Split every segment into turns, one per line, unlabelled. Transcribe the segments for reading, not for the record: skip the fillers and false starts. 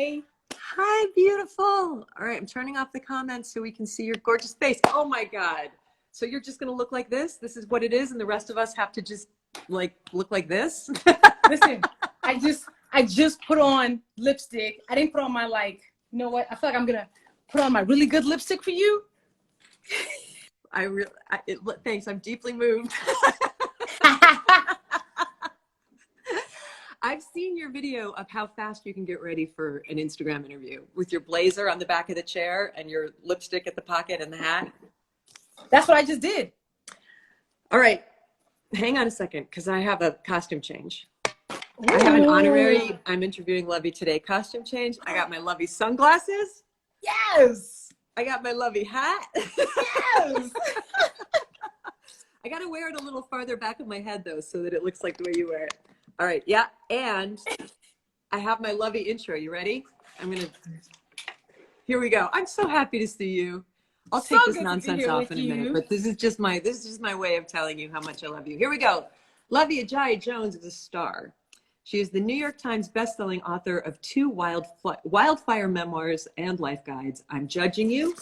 Hi.
Hi, beautiful. All right, I'm turning off the comments so we can see your gorgeous face. Oh my God. So you're just gonna look like this? This is what it is, and the rest of us have to just like look like this?
Listen, I just put on lipstick. I didn't put on my you know what? I feel like I'm gonna put on my really good lipstick for you.
Thanks, I'm deeply moved. I've seen your video of how fast you can get ready for an Instagram interview with your blazer on the back of the chair and your lipstick at the pocket and the hat.
That's what I just did.
All right, hang on a second, because I have a costume change. I have an honorary, I'm interviewing Luvvie today costume change. I got my Luvvie sunglasses.
Yes.
I got my Luvvie hat.
Yes.
I got to wear it a little farther back of my head, though, so that it looks like the way you wear it. All right, yeah, and I have my Luvvie intro. You ready? Here we go. I'm so happy to see you. I'll take this nonsense off in a minute, but this is just my way of telling you how much I love you. Here we go. Luvvie Ajayi Jones is a star. She is the New York Times bestselling author of 2 wildfire memoirs and life guides, I'm Judging You,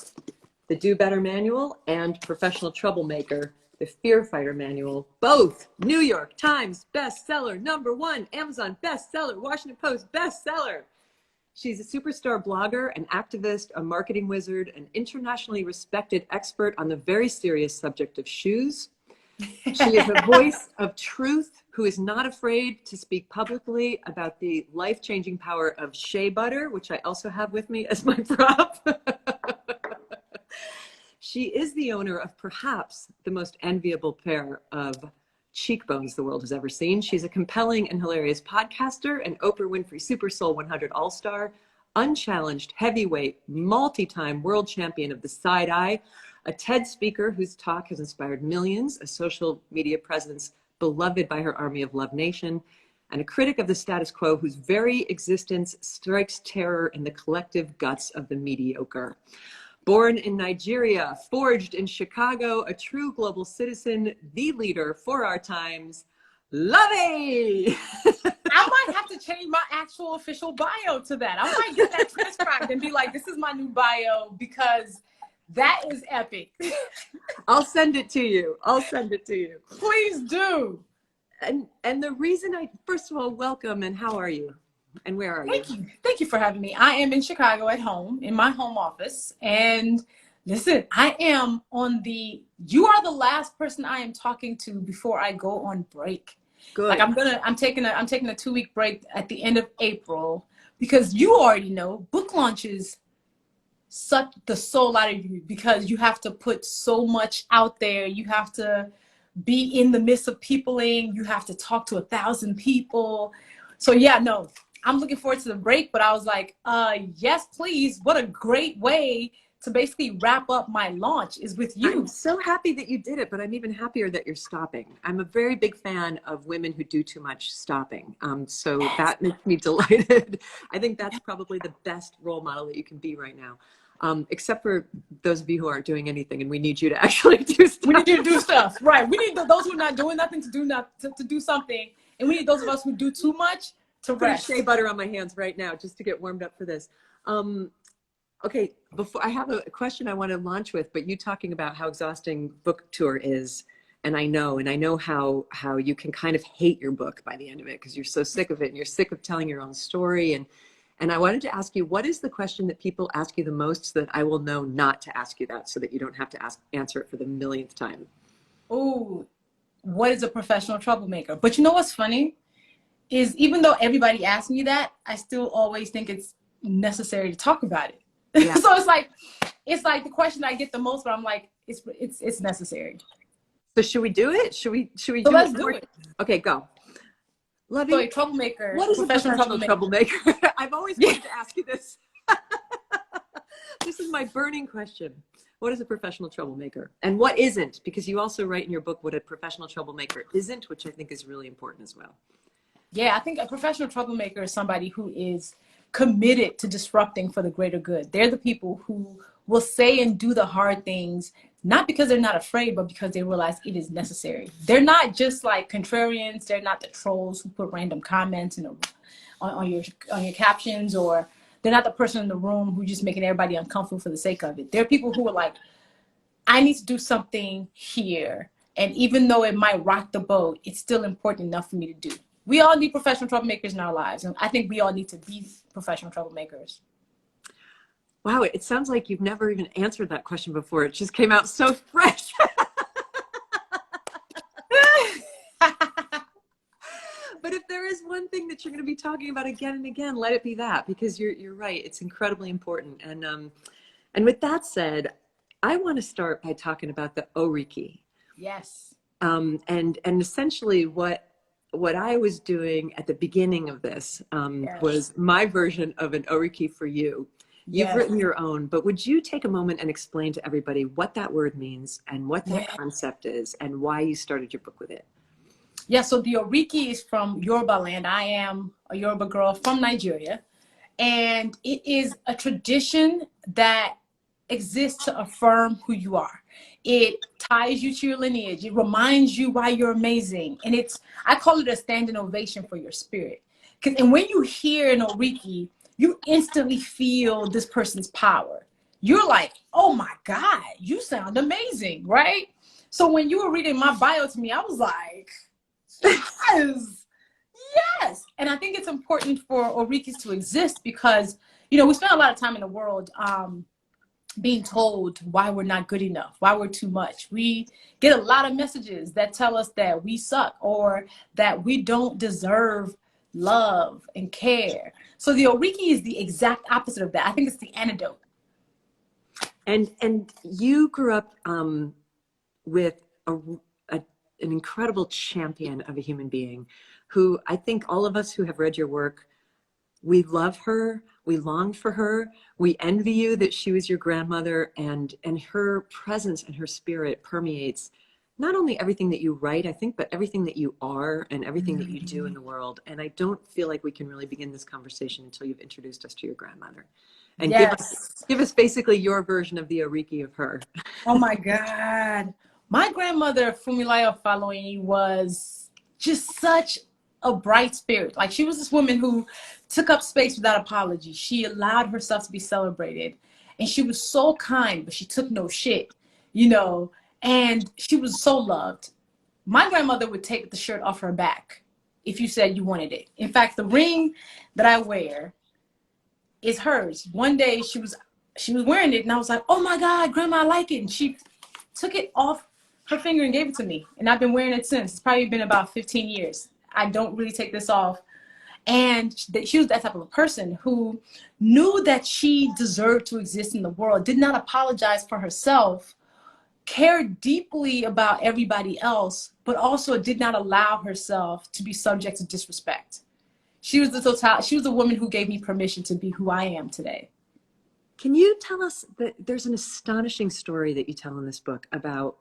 The Do Better Manual, and Professional Troublemaker, The Fear Fighter Manual. Both New York Times bestseller, #1, Amazon bestseller, Washington Post bestseller. She's a superstar blogger, an activist, a marketing wizard, an internationally respected expert on the very serious subject of shoes. She is a voice of truth who is not afraid to speak publicly about the life-changing power of shea butter, which I also have with me as my prop. She is the owner of perhaps the most enviable pair of cheekbones the world has ever seen. She's a compelling and hilarious podcaster, an Oprah Winfrey Super Soul 100 All-Star, unchallenged heavyweight, multi-time world champion of the side eye, a TED speaker whose talk has inspired millions, a social media presence beloved by her army of Love Nation, and a critic of the status quo whose very existence strikes terror in the collective guts of the mediocre. Born in Nigeria, forged in Chicago, a true global citizen, the leader for our times, Luvvie!
I might have to change my actual official bio to that. I might get that transcribed and be like, this is my new bio, because that is epic.
I'll send it to you.
Please do.
And the reason first of all, welcome, and how are you? And where are you?
Thank you for having me. I am in Chicago at home, in my home office. And listen, I am you are the last person I am talking to before I go on break.
Good.
Like I'm taking a 2-week break at the end of April, because you already know book launches suck the soul out of you, because you have to put so much out there. You have to be in the midst of peopling. You have to talk to 1,000 people. So yeah, no, I'm looking forward to the break, but I was like, yes, please. What a great way to basically wrap up my launch is with you.
I'm so happy that you did it, but I'm even happier that you're stopping. I'm a very big fan of women who do too much stopping. So that makes me delighted. I think that's probably the best role model that you can be right now. Except for those of you who aren't doing anything, and we need you to actually do stuff.
We need you to do stuff, right? We need those who are not doing nothing to do something, and we need those of us who do too much to rest.
Put shea butter on my hands right now just to get warmed up for this. Okay, before I have a question I want to launch with, but you talking about how exhausting book tour is, and I know how you can kind of hate your book by the end of it because you're so sick of it and you're sick of telling your own story. And I wanted to ask you, what is the question that people ask you the most, so that I will know not to ask you that, so that you don't have to answer it for the millionth time?
Oh, what is a professional troublemaker? But you know what's funny is, even though everybody asks me that, I still always think it's necessary to talk about it. Yeah. So it's like the question I get the most, but I'm like, it's necessary.
So should we do it? Should we
so let's do it?
Okay, go. Luvvie,
so a troublemaker.
What is a professional troublemaker? I've always wanted to ask you this. This is my burning question. What is a professional troublemaker? And what isn't? Because you also write in your book what a professional troublemaker isn't, which I think is really important as well.
Yeah, I think a professional troublemaker is somebody who is committed to disrupting for the greater good. They're the people who will say and do the hard things, not because they're not afraid, but because they realize it is necessary. They're not just like contrarians. They're not the trolls who put random comments on your captions, or They're not the person in the room who's just making everybody uncomfortable for the sake of it. There are people who are like, I need to do something here. And even though it might rock the boat, it's still important enough for me to do. We all need professional troublemakers in our lives. And I think we all need to be professional troublemakers.
Wow, it sounds like you've never even answered that question before. It just came out so fresh. But if there is one thing that you're going to be talking about again and again, let it be that, because you're right. It's incredibly important. And with that said, I want to start by talking about the Oriki.
Yes.
And essentially what I was doing at the beginning of this was my version of an Oriki for you. You've written your own, but would you take a moment and explain to everybody what that word means and what that concept is and why you started your book with it?
Yeah, so the Oriki is from Yoruba land. I am a Yoruba girl from Nigeria. And it is a tradition that exists to affirm who you are. It ties you to your lineage. It reminds you why you're amazing. And I call it a standing ovation for your spirit. And when you hear an Oriki, you instantly feel this person's power. You're like, oh my God, you sound amazing, right? So when you were reading my bio to me, I was like, yes, yes. And I think it's important for Orikis to exist because, we spend a lot of time in the world being told why we're not good enough, why we're too much. We get a lot of messages that tell us that we suck or that we don't deserve love and care. So the Oriki is the exact opposite of that. I think it's the antidote.
And you grew up with an incredible champion of a human being who I think all of us who have read your work, we love her, we long for her, we envy you that she was your grandmother, and her presence and her spirit permeates not only everything that you write, I think, but everything that you are and everything that you do in the world. And I don't feel like we can really begin this conversation until you've introduced us to your grandmother. And give us basically your version of the Oriki of her.
Oh my God. My grandmother, Fumilayo Faloyin, was just such a bright spirit. Like, she was this woman who took up space without apology. She allowed herself to be celebrated. And she was so kind, but she took no shit, and she was so loved. My grandmother would take the shirt off her back if you said you wanted it. In fact, the ring that I wear is hers. One day she was wearing it and I was like, oh my God, Grandma, I like it. And she took it off her finger and gave it to me. And I've been wearing it since. It's probably been about 15 years. I don't really take this off. And she was that type of a person who knew that she deserved to exist in the world, did not apologize for herself, cared deeply about everybody else, but also did not allow herself to be subject to disrespect. She was the woman who gave me permission to be who I am today.
Can you tell us that there's an astonishing story that you tell in this book about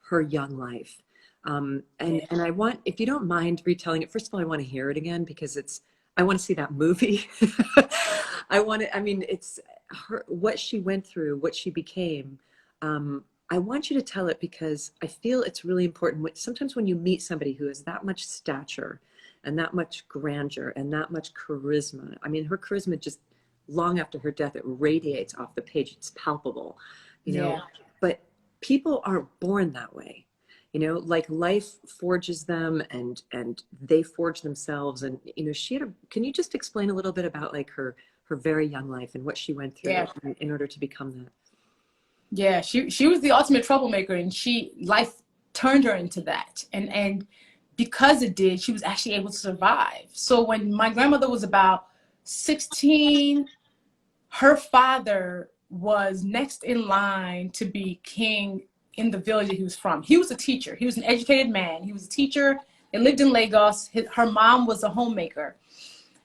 her young life? And I want, if you don't mind retelling it, first of all, I want to hear it again because I want to see that movie. It's her, what she went through, what she became. I want you to tell it because I feel it's really important. Sometimes when you meet somebody who has that much stature and that much grandeur and that much charisma, I mean, her charisma just long after her death, it radiates off the page. It's palpable, but people aren't born that way. Like life forges them and they forge themselves. And, can you just explain a little bit about like her very young life and what she went through in order to become that?
Yeah, she was the ultimate troublemaker, and life turned her into that. And because it did, she was actually able to survive. So when my grandmother was about 16, her father was next in line to be king in the village that he was from. He was a teacher. He was an educated man. He was a teacher. They lived in Lagos. Her mom was a homemaker.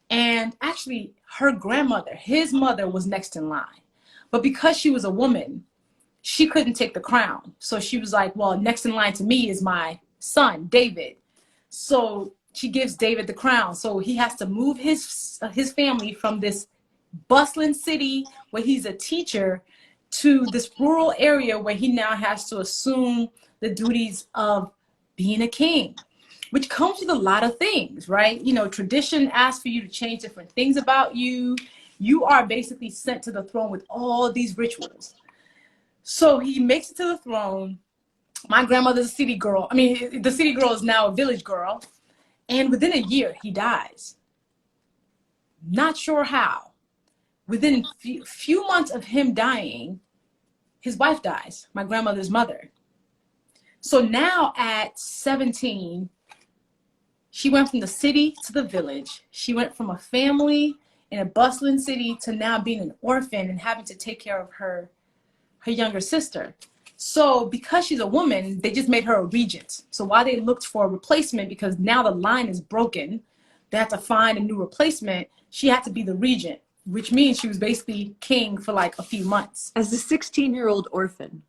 And actually, her grandmother, his mother, was next in line. But because she was a woman, she couldn't take the crown. So she was like, well, next in line to me is my son, David. So she gives David the crown. So he has to move his family from this bustling city where he's a teacher to this rural area where he now has to assume the duties of being a king, which comes with a lot of things, right? Tradition asks for you to change different things about you. you are basically sent to the throne with all these rituals. So he makes it to the throne. My grandmother's a city girl. I mean, the city girl is now a village girl. And within a year, he dies. Not sure how. Within few months of him dying, his wife dies, my grandmother's mother. So now at 17, she went from the city to the village. She went from a family in a bustling city to now being an orphan and having to take care of her younger sister. So because she's a woman, they just made her a regent. So while they looked for a replacement, because now the line is broken, they had to find a new replacement, she had to be the regent, which means she was basically king for like a few months.
As a 16-year-old orphan.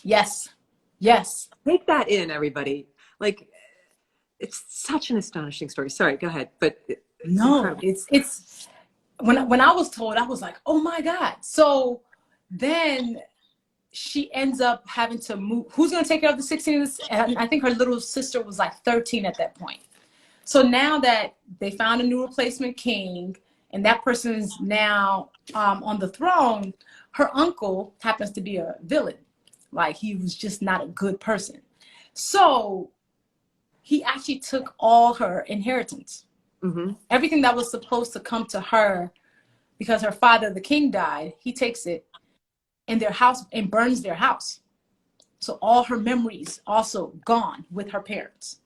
Yes. Yes.
Take that in, everybody. Like, it's such an astonishing story. Sorry, go ahead. But
no, it's when I was told, I was like, oh my God. So then she ends up having to move. Who's going to take care of the 16? And I think her little sister was like 13 at that point. So now that they found a new replacement king, and that person is now on the throne, her uncle happens to be a villain. Like, he was just not a good person. So he actually took all her inheritance. Mm-hmm. Everything that was supposed to come to her because her father, the king, died, he takes it in their house and burns their house. So all her memories also gone with her parents.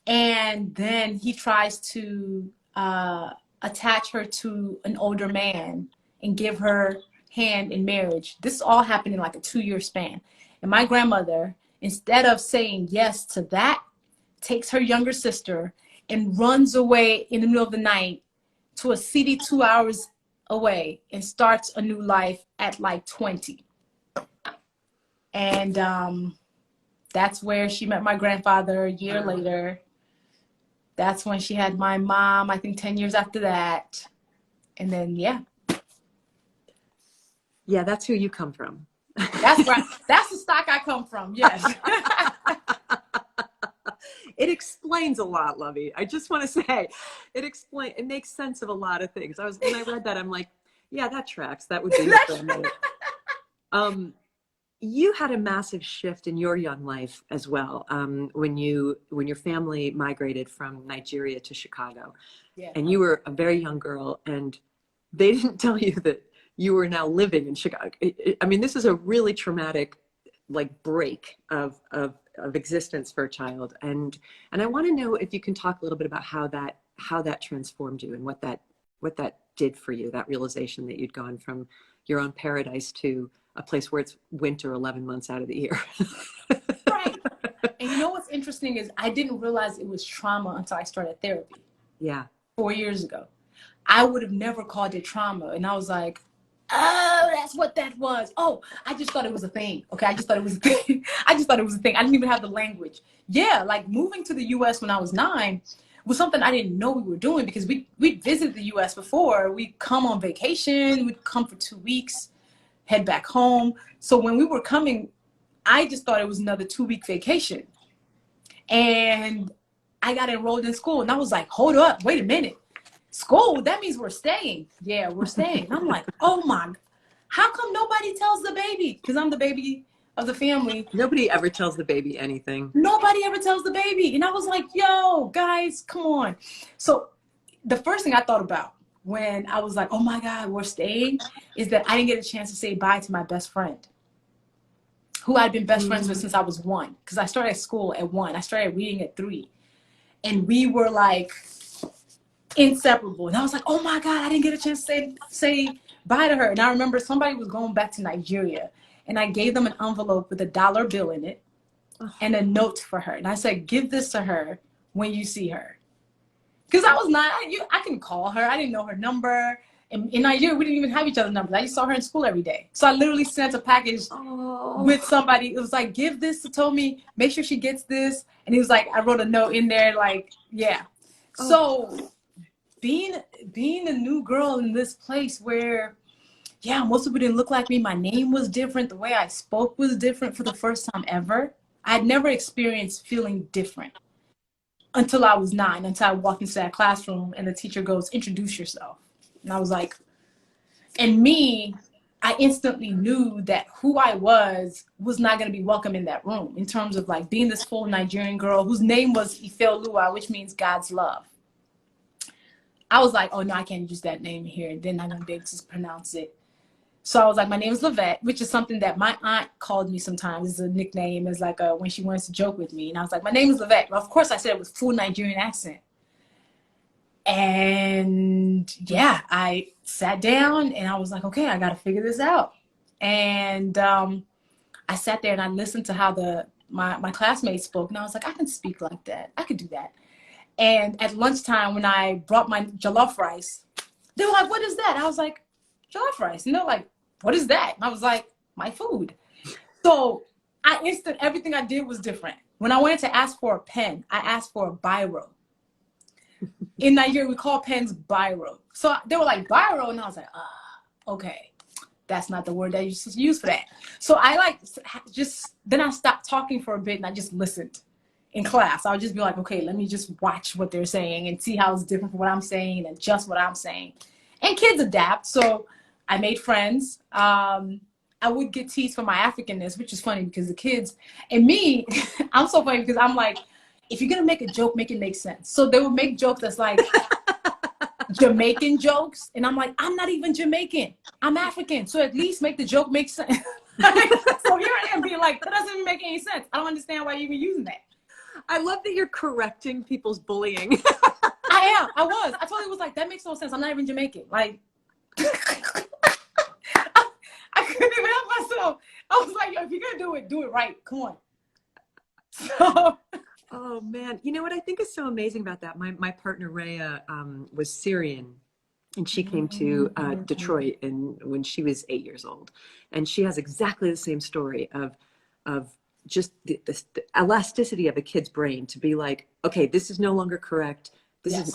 And then he tries to attach her to an older man and give her hand in marriage. This all happened in like a 2-year span. And my grandmother, instead of saying yes to that, takes her younger sister and runs away in the middle of the night to a city 2 hours away and starts a new life at like 20. And that's where she met my grandfather a year later. That's when she had my mom, I think 10 years after that. And then, yeah.
Yeah, that's who you come from.
That's right. That's the stock I come from, yes.
It explains a lot, Luvvie. I just want to say, it makes sense of a lot of things. When I read that, I'm like, yeah, that tracks. That would be my grandmother. You had a massive shift in your young life as well, when your family migrated from Nigeria to Chicago. Yeah. And you were a very young girl, and they didn't tell you that you were now living in Chicago. I mean, this is a really traumatic, like, break of existence for a child. And I want to know if you can talk a little bit about how that transformed you and what that did for you, that realization that you'd gone from your own paradise to a place where it's winter 11 months out of the year.
Right. And you know what's interesting is I didn't realize it was trauma until I started therapy. Yeah. 4 years ago. I would have never called it trauma. And I was like, oh, that's what that was. Oh, I just thought it was a thing. Okay, I just thought it was a thing. I didn't even have the language. Yeah, like moving to the U.S. when I was 9 was something I didn't know we were doing, because we'd visited the U.S. before. We'd come on vacation. We'd come for 2 weeks, head back home. So when we were coming, I just thought it was another 2-week vacation. And I got enrolled in school, and I was like, hold up, wait a minute. School, that means we're staying. Yeah, we're staying. I'm like, oh my, how come nobody tells the baby? Because I'm the baby of the family.
Nobody ever tells the baby anything.
Nobody ever tells the baby. And I was like, yo, guys, come on. So the first thing I thought about when I was like, oh my God, we're staying, is that I didn't get a chance to say bye to my best friend, who I'd been best friends with since I was 1. Because I started school at 1. I started reading at 3. And we were like inseparable. And I was like, oh my God, I didn't get a chance to say bye to her. And I remember somebody was going back to Nigeria, and I gave them an envelope with a $1 bill in it and a note for her. And I said, give this to her when you see her. Because I was not, I can call her. I didn't know her number. In Nigeria, we didn't even have each other's numbers. I just saw her in school every day. So I literally sent a package with somebody. It was like, give this to Tommy, make sure she gets this. And he was like, I wrote a note in there, like, yeah. So being a new girl in this place where, yeah, most people didn't look like me. My name was different. The way I spoke was different for the first time ever. I had never experienced feeling different until I was 9, until I walked into that classroom and the teacher goes, introduce yourself. And I was like, And me, I instantly knew that who I was not going to be welcome in that room in terms of like being this full Nigerian girl whose name was Ifelua, which means God's love. I was like, oh no, I can't use that name here. They're not going to be able to pronounce it. So I was like, my name is Luvvie, which is something that my aunt called me sometimes. It's a nickname, it's like when she wants to joke with me. And I was like, my name is Luvvie. Well, of course, I said it with full Nigerian accent. And yeah, I sat down and I was like, okay, I got to figure this out. And I sat there and I listened to how my classmates spoke. And I was like, I can speak like that. I could do that. And at lunchtime, when I brought my jollof rice, they were like, what is that? I was like, jollof rice. And they're like, what is that? And I was like, my food. So everything I did was different. When I wanted to ask for a pen, I asked for a biro. In Nigeria, we call pens biro. So they were like, biro? And I was like, okay. That's not the word that you use for that. So I then I stopped talking for a bit and I just listened in class. I would just be like, okay, let me just watch what they're saying and see how it's different from what I'm saying and adjust what I'm saying. And kids adapt. So I made friends. I would get teased for my Africanness, which is funny because the kids and me, I'm so funny because I'm like, if you're going to make a joke, make it make sense. So they would make jokes that's like Jamaican jokes. And I'm like, I'm not even Jamaican. I'm African. So at least make the joke make sense. So here I am being like, that doesn't even make any sense. I don't understand why you're even using that.
I love that you're correcting people's bullying.
I am. I was. I totally was like, that makes no sense. I'm not even Jamaican. Like, I couldn't even help myself. I was like, yo, if you're going to do it right. Come on. So.
Oh man. You know what I think is so amazing about that? My partner, Rhea, was Syrian. And she came to Detroit when she was 8 years old. And she has exactly the same story of just the elasticity of a kid's brain to be like, okay, this is no longer correct.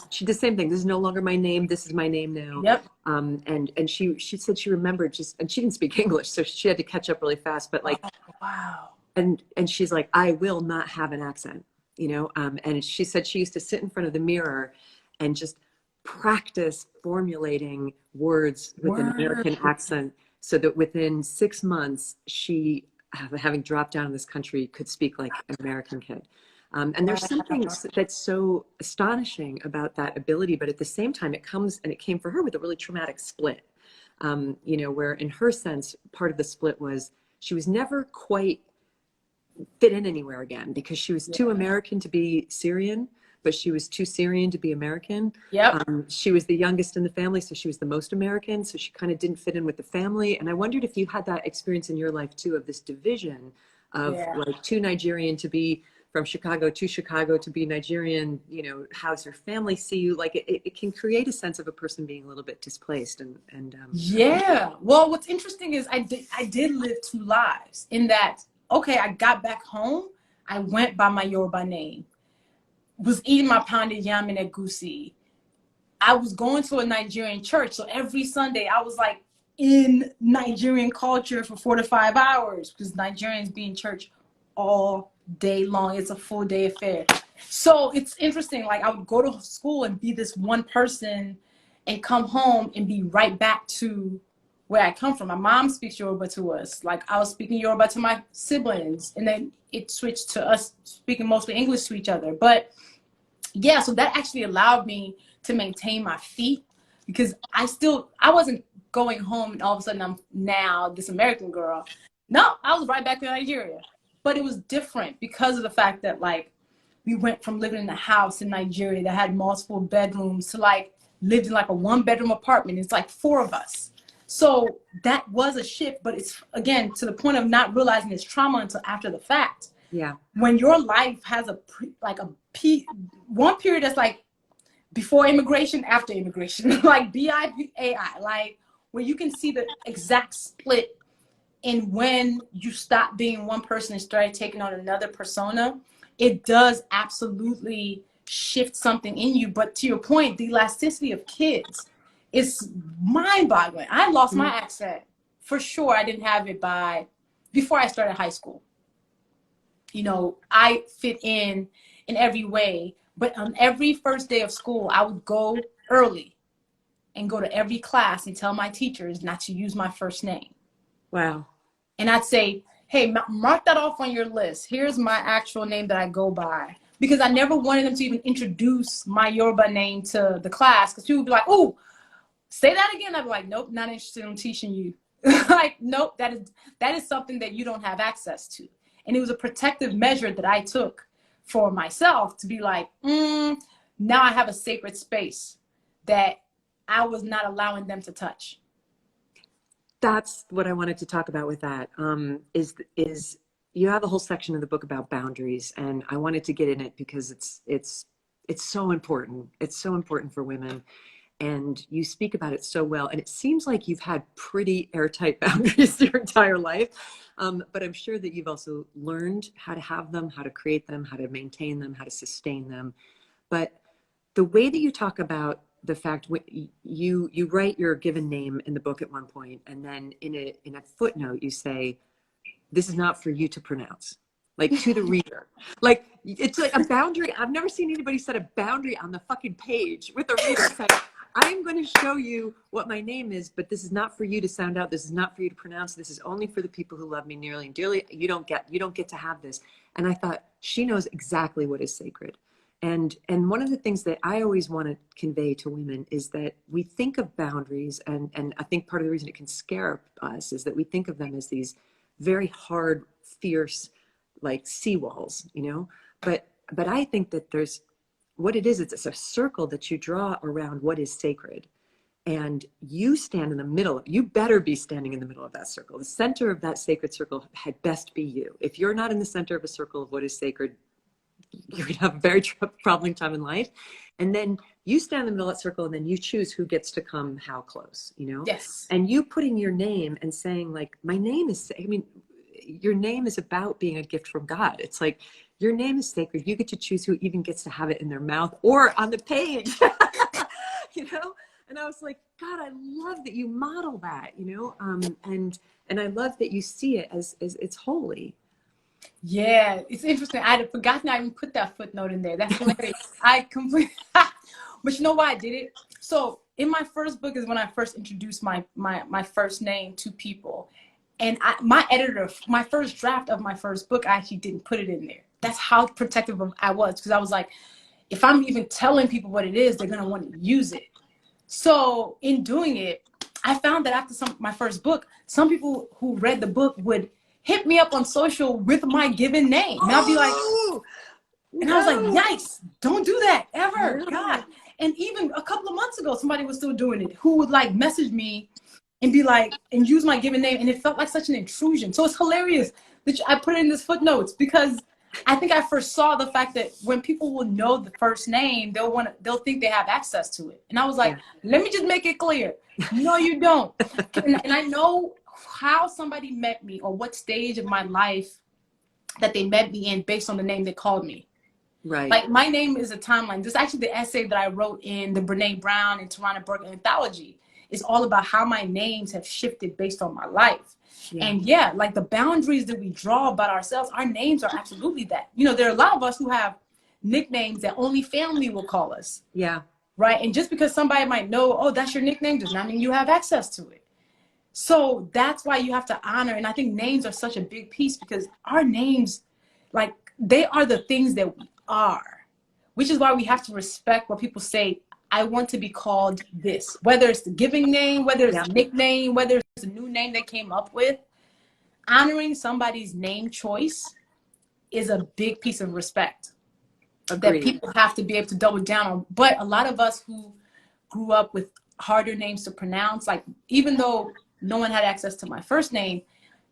She did the same thing. This is no longer my name. This is my name now.
Yep.
And she said she remembered and she didn't speak English, so she had to catch up really fast. But like,
wow.
And she's like, I will not have an accent, you know? And she said she used to sit in front of the mirror and just practice formulating words with an American accent so that within 6 months, she, having dropped down in this country, could speak like an American kid. And there's something that's so astonishing about that ability, but at the same time, it came for her with a really traumatic split, you know, where in her sense, part of the split was she was never quite fit in anywhere again because she was too American to be Syrian, but she was too Syrian to be American.
Yep.
She was the youngest in the family, so she was the most American, so she kind of didn't fit in with the family. And I wondered if you had that experience in your life too, of this division of like too Nigerian to be from Chicago to be Nigerian, you know, how's your family see you? Like it can create a sense of a person being a little bit displaced
yeah. Well, what's interesting is I did live two lives in that, okay, I got back home, I went by my Yoruba name, was eating my pounded yam and egusi. I was going to a Nigerian church, so every Sunday I was like in Nigerian culture for 4 to 5 hours because Nigerians be in church all day long. It's a full day affair. So it's interesting. Like I would go to school and be this one person and come home and be right back to where I come from. My mom speaks Yoruba to us. Like I was speaking Yoruba to my siblings and then it switched to us speaking mostly English to each other. But yeah, so that actually allowed me to maintain my feet because I wasn't going home and all of a sudden I'm now this American girl. No, I was right back to Nigeria. But it was different because of the fact that like we went from living in a house in Nigeria that had multiple bedrooms to like lived in like a 1-bedroom apartment. It's like 4 of us. So that was a shift, but it's again to the point of not realizing it's trauma until after the fact.
Yeah.
When your life has one period that's like before immigration, after immigration, like BIPAI, like where you can see the exact split in when you stop being one person and started taking on another persona, it does absolutely shift something in you. But to your point, the elasticity of kids is mind-boggling. I lost my accent. For sure, I didn't have it before I started high school. You know, I fit in every way. But on every first day of school, I would go early and go to every class and tell my teachers not to use my first name.
Wow.
And I'd say, hey, mark that off on your list. Here's my actual name that I go by. Because I never wanted them to even introduce my Yoruba name to the class. Because people would be like, oh, say that again. I'd be like, nope, not interested in teaching you. Like, nope, that is something that you don't have access to. And it was a protective measure that I took for myself to be like, now I have a sacred space that I was not allowing them to touch.
That's what I wanted to talk about with that. Is you have a whole section of the book about boundaries, and I wanted to get in it because it's so important. It's so important for women, and you speak about it so well. And it seems like you've had pretty airtight boundaries your entire life, but I'm sure that you've also learned how to have them, how to create them, how to maintain them, how to sustain them. But the way that you talk about the fact you write your given name in the book at one point, and then in a footnote you say, this is not for you to pronounce, like to the reader. Like it's like a boundary. I've never seen anybody set a boundary on the fucking page with a reader saying, I am going to show you what my name is, but this is not for you to sound out. This is not for you to pronounce. This is only for the people who love me nearly and dearly. You don't get to have this. And I thought, she knows exactly what is sacred. And one of the things that I always want to convey to women is that we think of boundaries, and I think part of the reason it can scare us is that we think of them as these very hard, fierce, like seawalls, you know. But I think that there's what it is. It's a circle that you draw around what is sacred, and you stand in the middle. You better be standing in the middle of that circle. The center of that sacred circle had best be you. If you're not in the center of a circle of what is sacred, you're going to have a very troubling time in life. And then you stand in the middle of that circle, and then you choose who gets to come how close, you know?
Yes.
And you putting your name and saying, like, my name is, I mean, your name is about being a gift from God. It's like, your name is sacred. You get to choose who even gets to have it in their mouth or on the page, you know? And I was like, God, I love that you model that, you know? And I love that you see it as it's holy.
Yeah, it's interesting. I had forgotten I even put that footnote in there. That's hilarious. I completely, but you know why I did it? So in my first book is when I first introduced my first name to people. And my editor, my first draft of my first book, I actually didn't put it in there. That's how protective I was, because I was like, if I'm even telling people what it is, they're going to want to use it. So in doing it, I found that after my first book, some people who read the book would hit me up on social with my given name. And I'll be like, and I was like, yikes, don't do that ever. God. And even a couple of months ago, somebody was still doing it, who would like message me and be like, and use my given name. And it felt like such an intrusion. So it's hilarious that I put it in this footnotes, because I think I first saw the fact that when people will know the first name, they'll think they have access to it. And I was like, let me just make it clear. No, you don't. And I know how somebody met me, or what stage of my life that they met me in based on the name they called me.
Right.
Like, my name is a timeline. This is actually the essay that I wrote in the Brene Brown and Tarana Burke anthology. It's all about how my names have shifted based on my life. Yeah. And yeah, like the boundaries that we draw about ourselves, our names are absolutely that. You know, there are a lot of us who have nicknames that only family will call us.
Yeah.
Right. And just because somebody might know, oh, that's your nickname, does not mean you have access to it. So that's why you have to honor. And I think names are such a big piece, because our names, like, they are the things that we are, which is why we have to respect what people say. I want to be called this, whether it's the giving name, whether it's a nickname, whether it's a new name they came up with. Honoring somebody's name choice is a big piece of respect. Agreed. That people have to be able to double down on. But a lot of us who grew up with harder names to pronounce, like, even though no one had access to my first name,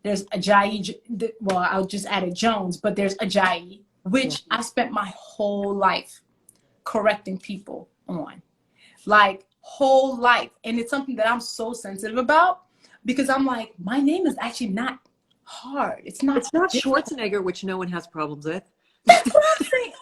there's Ajayi, well, I'll just add it Jones, but there's Ajayi, which I spent my whole life correcting people on. Like, whole life. And it's something that I'm so sensitive about, because I'm like, my name is actually not hard. It's not
Schwarzenegger, which no one has problems with.
That's what I'm saying.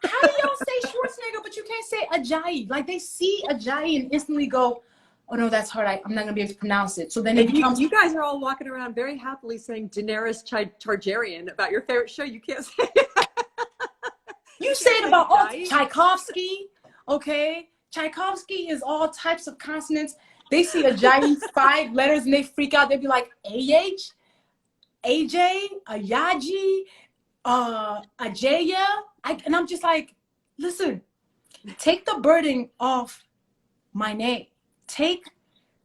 How do y'all say Schwarzenegger, but you can't say Ajayi? Like, they see Ajayi and instantly go, oh no, that's hard. I'm not gonna be able to pronounce it. So then it becomes.
You guys are all walking around very happily saying Daenerys Targaryen about your favorite show. You can't say it.
You say it about Tchaikovsky, okay? Tchaikovsky is all types of consonants. They see Ajayi 5 letters and they freak out. They'd be like, AH, AJ, Ayaji, Ajaya. And I'm just like, listen, take the burden off my name. Take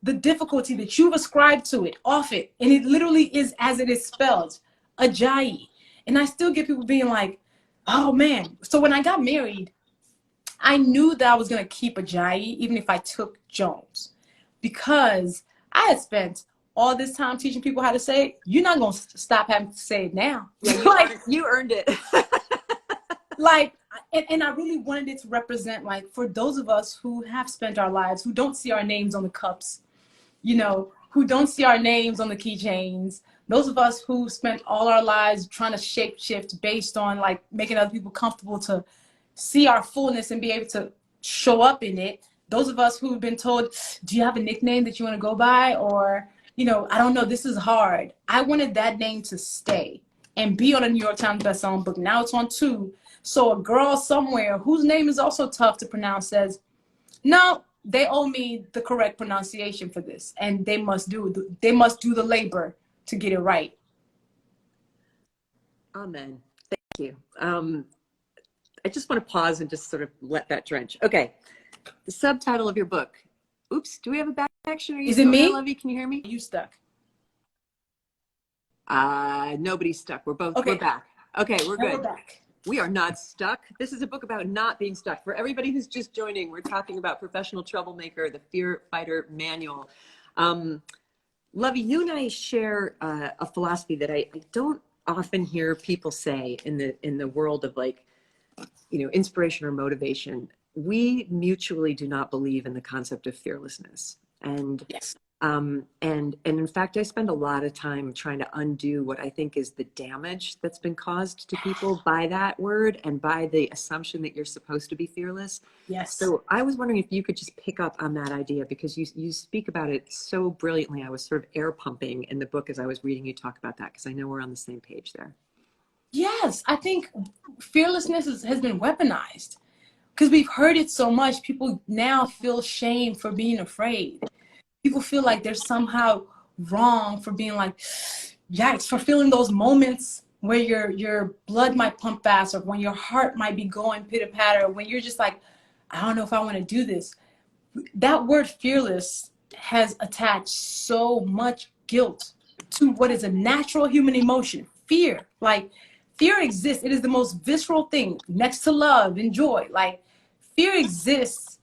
the difficulty that you've ascribed to it off it. And it literally is as it is spelled, Ajayi. And I still get people being like, oh man. So when I got married, I knew that I was going to keep Ajayi even if I took Jones, because I had spent all this time teaching people how to say it. You're not going to stop having to say it now.
Yeah, you earned it.
Like, and I really wanted it to represent, like, for those of us who have spent our lives, who don't see our names on the cups, you know, who don't see our names on the keychains, those of us who spent all our lives trying to shape shift based on like making other people comfortable to see our fullness and be able to show up in it. Those of us who've been told, do you have a nickname that you want to go by? Or, you know, I don't know, this is hard. I wanted that name to stay and be on a New York Times bestselling book. Now it's on 2. So a girl somewhere whose name is also tough to pronounce says, no, they owe me the correct pronunciation for this. And they must do the labor to get it right.
Amen. Thank you. I just want to pause and just sort of let that drench. Okay. The subtitle of your book. Oops. Do we have a back action?
Is it me?
Luvvie, can you hear me?
You stuck.
Nobody's stuck. We're both,
Okay.
We're back. Okay. We're good.
We're back.
We are not stuck. This is a book about not being stuck. For everybody who's just joining, we're talking about Professional Troublemaker, the Fear Fighter Manual. Luvvie, you and I share a philosophy that I don't often hear people say in the world of, like, you know, inspiration or motivation. We mutually do not believe in the concept of fearlessness. And
yes.
And in fact, I spend a lot of time trying to undo what I think is the damage that's been caused to people by that word and by the assumption that you're supposed to be fearless.
Yes.
So I was wondering if you could just pick up on that idea, because you speak about it so brilliantly. I was sort of air pumping in the book as I was reading you talk about that, because I know we're on the same page there.
Yes, I think fearlessness has been weaponized because we've heard it so much. People now feel shame for being afraid. People feel like they're somehow wrong for being like, yikes, for feeling those moments where your blood might pump fast, or when your heart might be going pitter-patter, when you're just like, I don't know if I want to do this. That word fearless has attached so much guilt to what is a natural human emotion, fear. Like, fear exists. It is the most visceral thing next to love and joy. Like, fear exists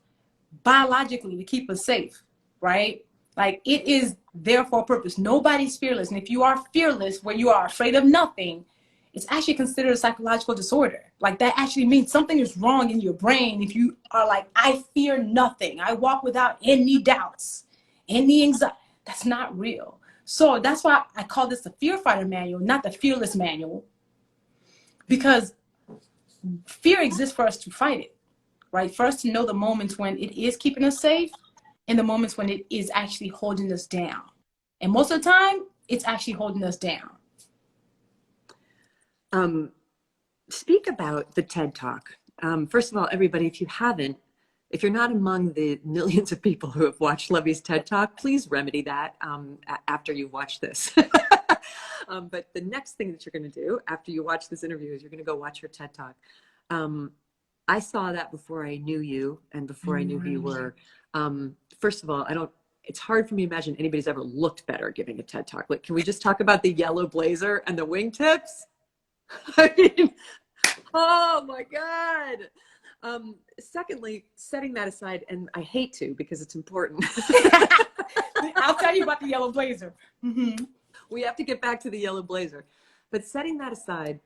biologically to keep us safe, right? Like, it is there for a purpose. Nobody's fearless. And if you are fearless, where you are afraid of nothing, it's actually considered a psychological disorder. Like, that actually means something is wrong in your brain if you are like, I fear nothing. I walk without any doubts, any anxiety. That's not real. So that's why I call this the Fear Fighter Manual, not the Fearless Manual, because fear exists for us to fight it, right? For us to know the moments when it is keeping us safe and the moments when it is actually holding us down. And most of the time, it's actually holding us down.
Speak about the TED Talk. First of all, everybody, if you're not among the millions of people who have watched Luvvie's TED Talk, please remedy that after you watch this. But the next thing that you're going to do after you watch this interview is you're going to go watch her TED Talk. I saw that before I knew you and before I knew who you were. First of all, it's hard for me to imagine anybody's ever looked better giving a TED Talk. Like, can we just talk about the yellow blazer and the wingtips? I mean, oh my God. Secondly, setting that aside, and I hate to because it's important.
I'll tell you about the yellow blazer. Mm-hmm.
We have to get back to the yellow blazer. But setting that aside,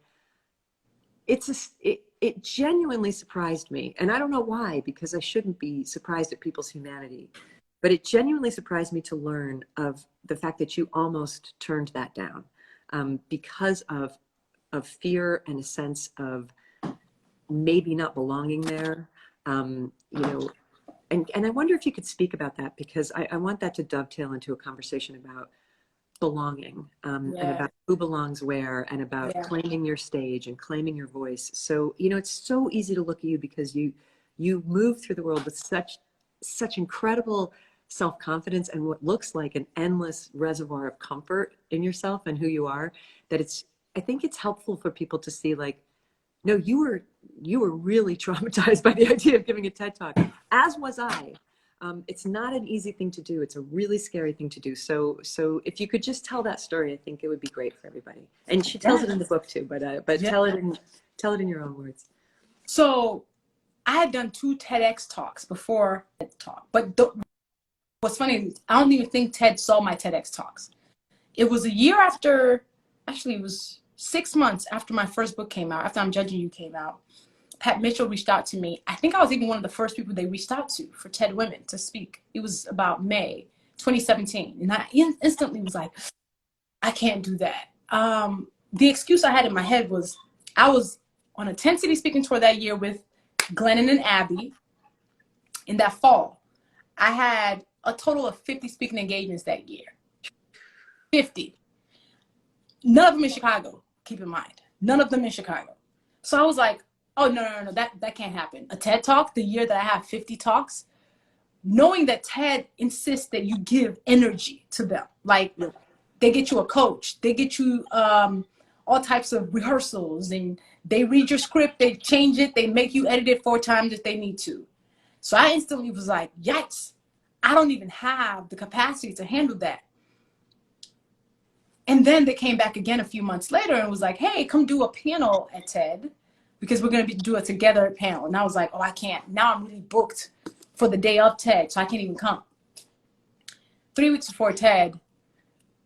it genuinely surprised me. And I don't know why, because I shouldn't be surprised at people's humanity. But it genuinely surprised me to learn of the fact that you almost turned that down because of fear and a sense of maybe not belonging there. You know, and I wonder if you could speak about that, because I want that to dovetail into a conversation about belonging and about who belongs where, and about claiming your stage and claiming your voice. So, you know, it's so easy to look at you because you move through the world with such such incredible self-confidence and what looks like an endless reservoir of comfort in yourself and who you are, that I think it's helpful for people to see, like, no, you were really traumatized by the idea of giving a TED Talk, as was I. It's not an easy thing to do. It's a really scary thing to do. So if you could just tell that story, I think it would be great for everybody. And she tells it in the book too, but tell it in your own words.
So I had done 2 TEDx talks before TED Talk, but what's funny, I don't even think TED saw my TEDx talks. It was a year after, actually it was 6 months after my first book came out, after I'm Judging You came out. Pat Mitchell reached out to me. I think I was even one of the first people they reached out to for TED Women to speak. It was about May 2017. And I instantly was like, I can't do that. The excuse I had in my head was I was on a 10-city speaking tour that year with Glennon and Abby in that fall. I had a total of 50 speaking engagements that year. 50. None of them in Chicago, keep in mind. None of them in Chicago. So I was like, oh, no, that can't happen. A TED Talk, the year that I have 50 talks, knowing that TED insists that you give energy to them. Like, they get you a coach. They get you all types of rehearsals, and they read your script, they change it, they make you edit it 4 times if they need to. So I instantly was like, yikes, I don't even have the capacity to handle that. And then they came back again a few months later and was like, hey, come do a panel at TED because we're going to do a together panel. And I was like, oh, I can't. Now I'm really booked for the day of TED, so I can't even come. 3 weeks before TED,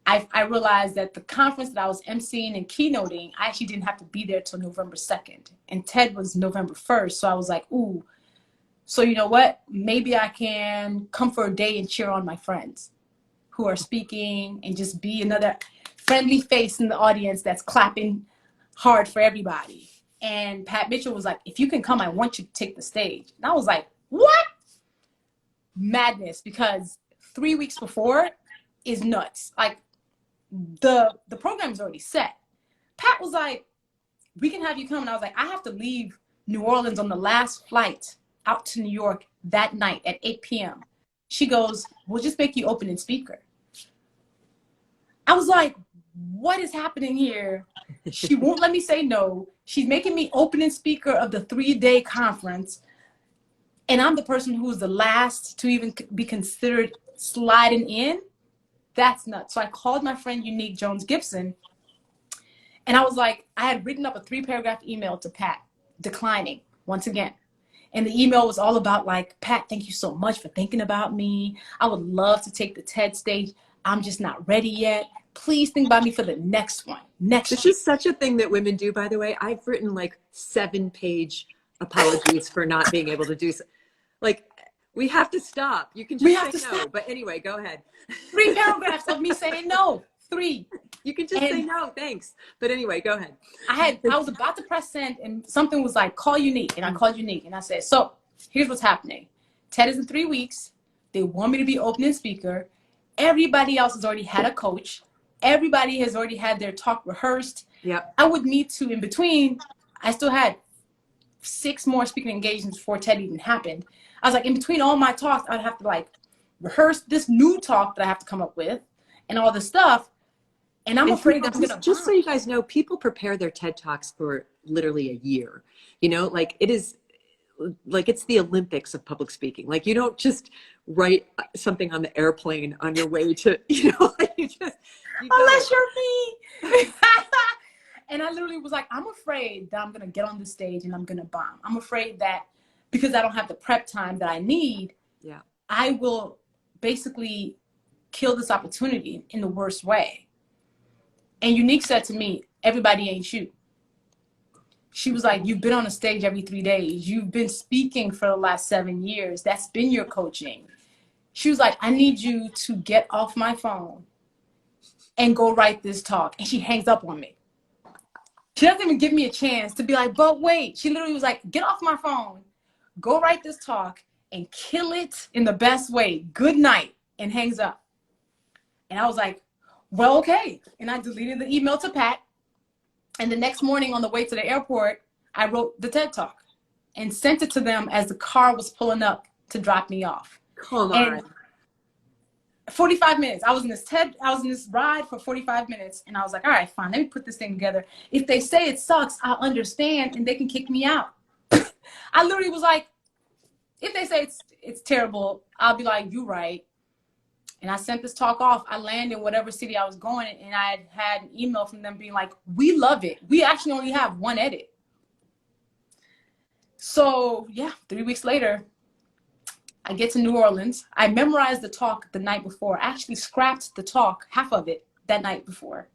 I realized that the conference that I was emceeing and keynoting, I actually didn't have to be there till November 2nd. And TED was November 1st. So I was like, ooh, so you know what? Maybe I can come for a day and cheer on my friends who are speaking and just be another friendly face in the audience that's clapping hard for everybody. And Pat Mitchell was like, if you can come, I want you to take the stage. And I was like, what? Madness, because 3 weeks before is nuts. Like, the program is already set. Pat was like, we can have you come. And I was like, I have to leave New Orleans on the last flight out to New York that night at 8 p.m. She goes, we'll just make you opening speaker. I was like, what is happening here? She won't let me say no. She's making me opening speaker of the 3-day conference. And I'm the person who was the last to even be considered sliding in. That's nuts. So I called my friend Unique Jones Gibson, and I was like, I had written up a 3-paragraph email to Pat declining once again. And the email was all about like, Pat, thank you so much for thinking about me. I would love to take the TED stage. I'm just not ready yet. Please think about me for the next one.
This is such a thing that women do, by the way. I've written like 7-page apologies for not being able to do so. Like, we have to stop. You can just say no. But anyway, go ahead.
3 paragraphs of me saying no. 3.
You can just say no, thanks. But anyway, go ahead.
I was about to press send, and something was like, call Unique. And I called Unique, and I said, so here's what's happening. TED is in 3 weeks. They want me to be opening speaker. Everybody else has already had a coach. Everybody has already had their talk rehearsed.
Yep.
I would need to, in between, I still had 6 more speaking engagements before TED even happened. I was like, in between all my talks, I'd have to like rehearse this new talk that I have to come up with and all this stuff. And I'm afraid that I'm going to
just so you guys know, people prepare their TED Talks for literally a year. You know, like it is like it's the Olympics of public speaking. Like you don't just write something on the airplane on your way to, you know, like you
unless you're me. And I literally was like, I'm afraid that I'm going to get on the stage and I'm going to bomb. I'm afraid that because I don't have the prep time that I need, I will basically kill this opportunity in the worst way. And Unique said to me, everybody ain't you. She was like, you've been on a stage every 3 days. You've been speaking for the last 7 years. That's been your coaching. She was like, I need you to get off my phone and go write this talk. And she hangs up on me. She doesn't even give me a chance to be like, but wait. She literally was like, get off my phone, go write this talk and kill it in the best way. Good night. And hangs up. And I was like, well, okay. And I deleted the email to Pat. And the next morning on the way to the airport, I wrote the TED Talk and sent it to them as the car was pulling up to drop me off.
Come
And
on.
45 minutes. I was in this ride for 45 minutes, and I was like, all right, fine, let me put this thing together. If they say it sucks, I'll understand and they can kick me out. I literally was like, if they say it's terrible, I'll be like, you right. And I sent this talk off. I landed in whatever city I was going, and I had an email from them being like, we love it. We actually only have one edit. So yeah, 3 weeks later, I get to New Orleans. I memorized the talk the night before. I actually scrapped the talk, half of it, that night before.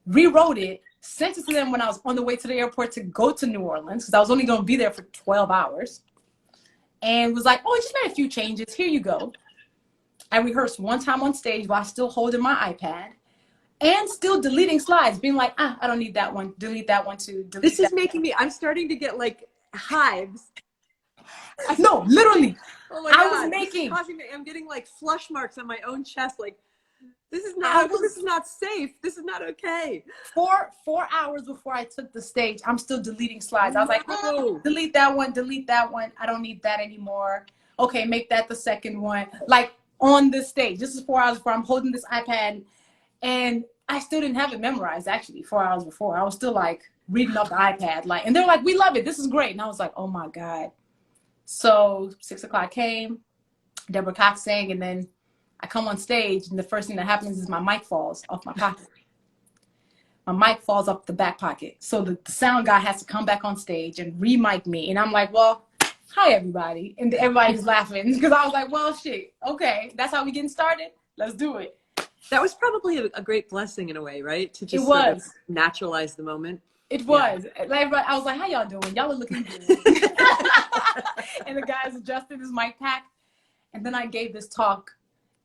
Rewrote it, sent it to them when I was on the way to the airport to go to New Orleans, because I was only going to be there for 12 hours. And was like, oh, I just made a few changes. Here you go. I rehearsed one time on stage while still holding my iPad and still deleting slides, being like, I don't need that one. Delete that one too. Delete
This is
that
making me, I'm starting to get like hives.
No, literally.
Oh my
I
God.
was making.
This is causing me, I'm getting like flush marks on my own chest. Like, this is not, this is not safe. This is not okay.
4 hours before I took the stage, I'm still deleting slides. I was like, delete that one, delete that one. I don't need that anymore. Okay, make that the second one. Like on the stage. This is 4 hours before I'm holding this iPad, and I still didn't have it memorized actually 4 hours before. I was still like reading off the iPad. Like, and they're like, we love it. This is great. And I was like, oh my God. So 6 o'clock came, Deborah Cox sang, and then I come on stage, and the first thing that happens is my mic falls off my pocket. My mic falls off the back pocket. So the sound guy has to come back on stage and re-mic me. And I'm like, well, hi, everybody. And everybody's laughing because I was like, well, shit, okay, that's how we getting started? Let's do it.
That was probably a great blessing in a way, right? To just
sort
of naturalize the moment.
It was. Yeah. I was like, how y'all doing? Y'all are looking good. And the guys adjusted his mic pack. And then I gave this talk,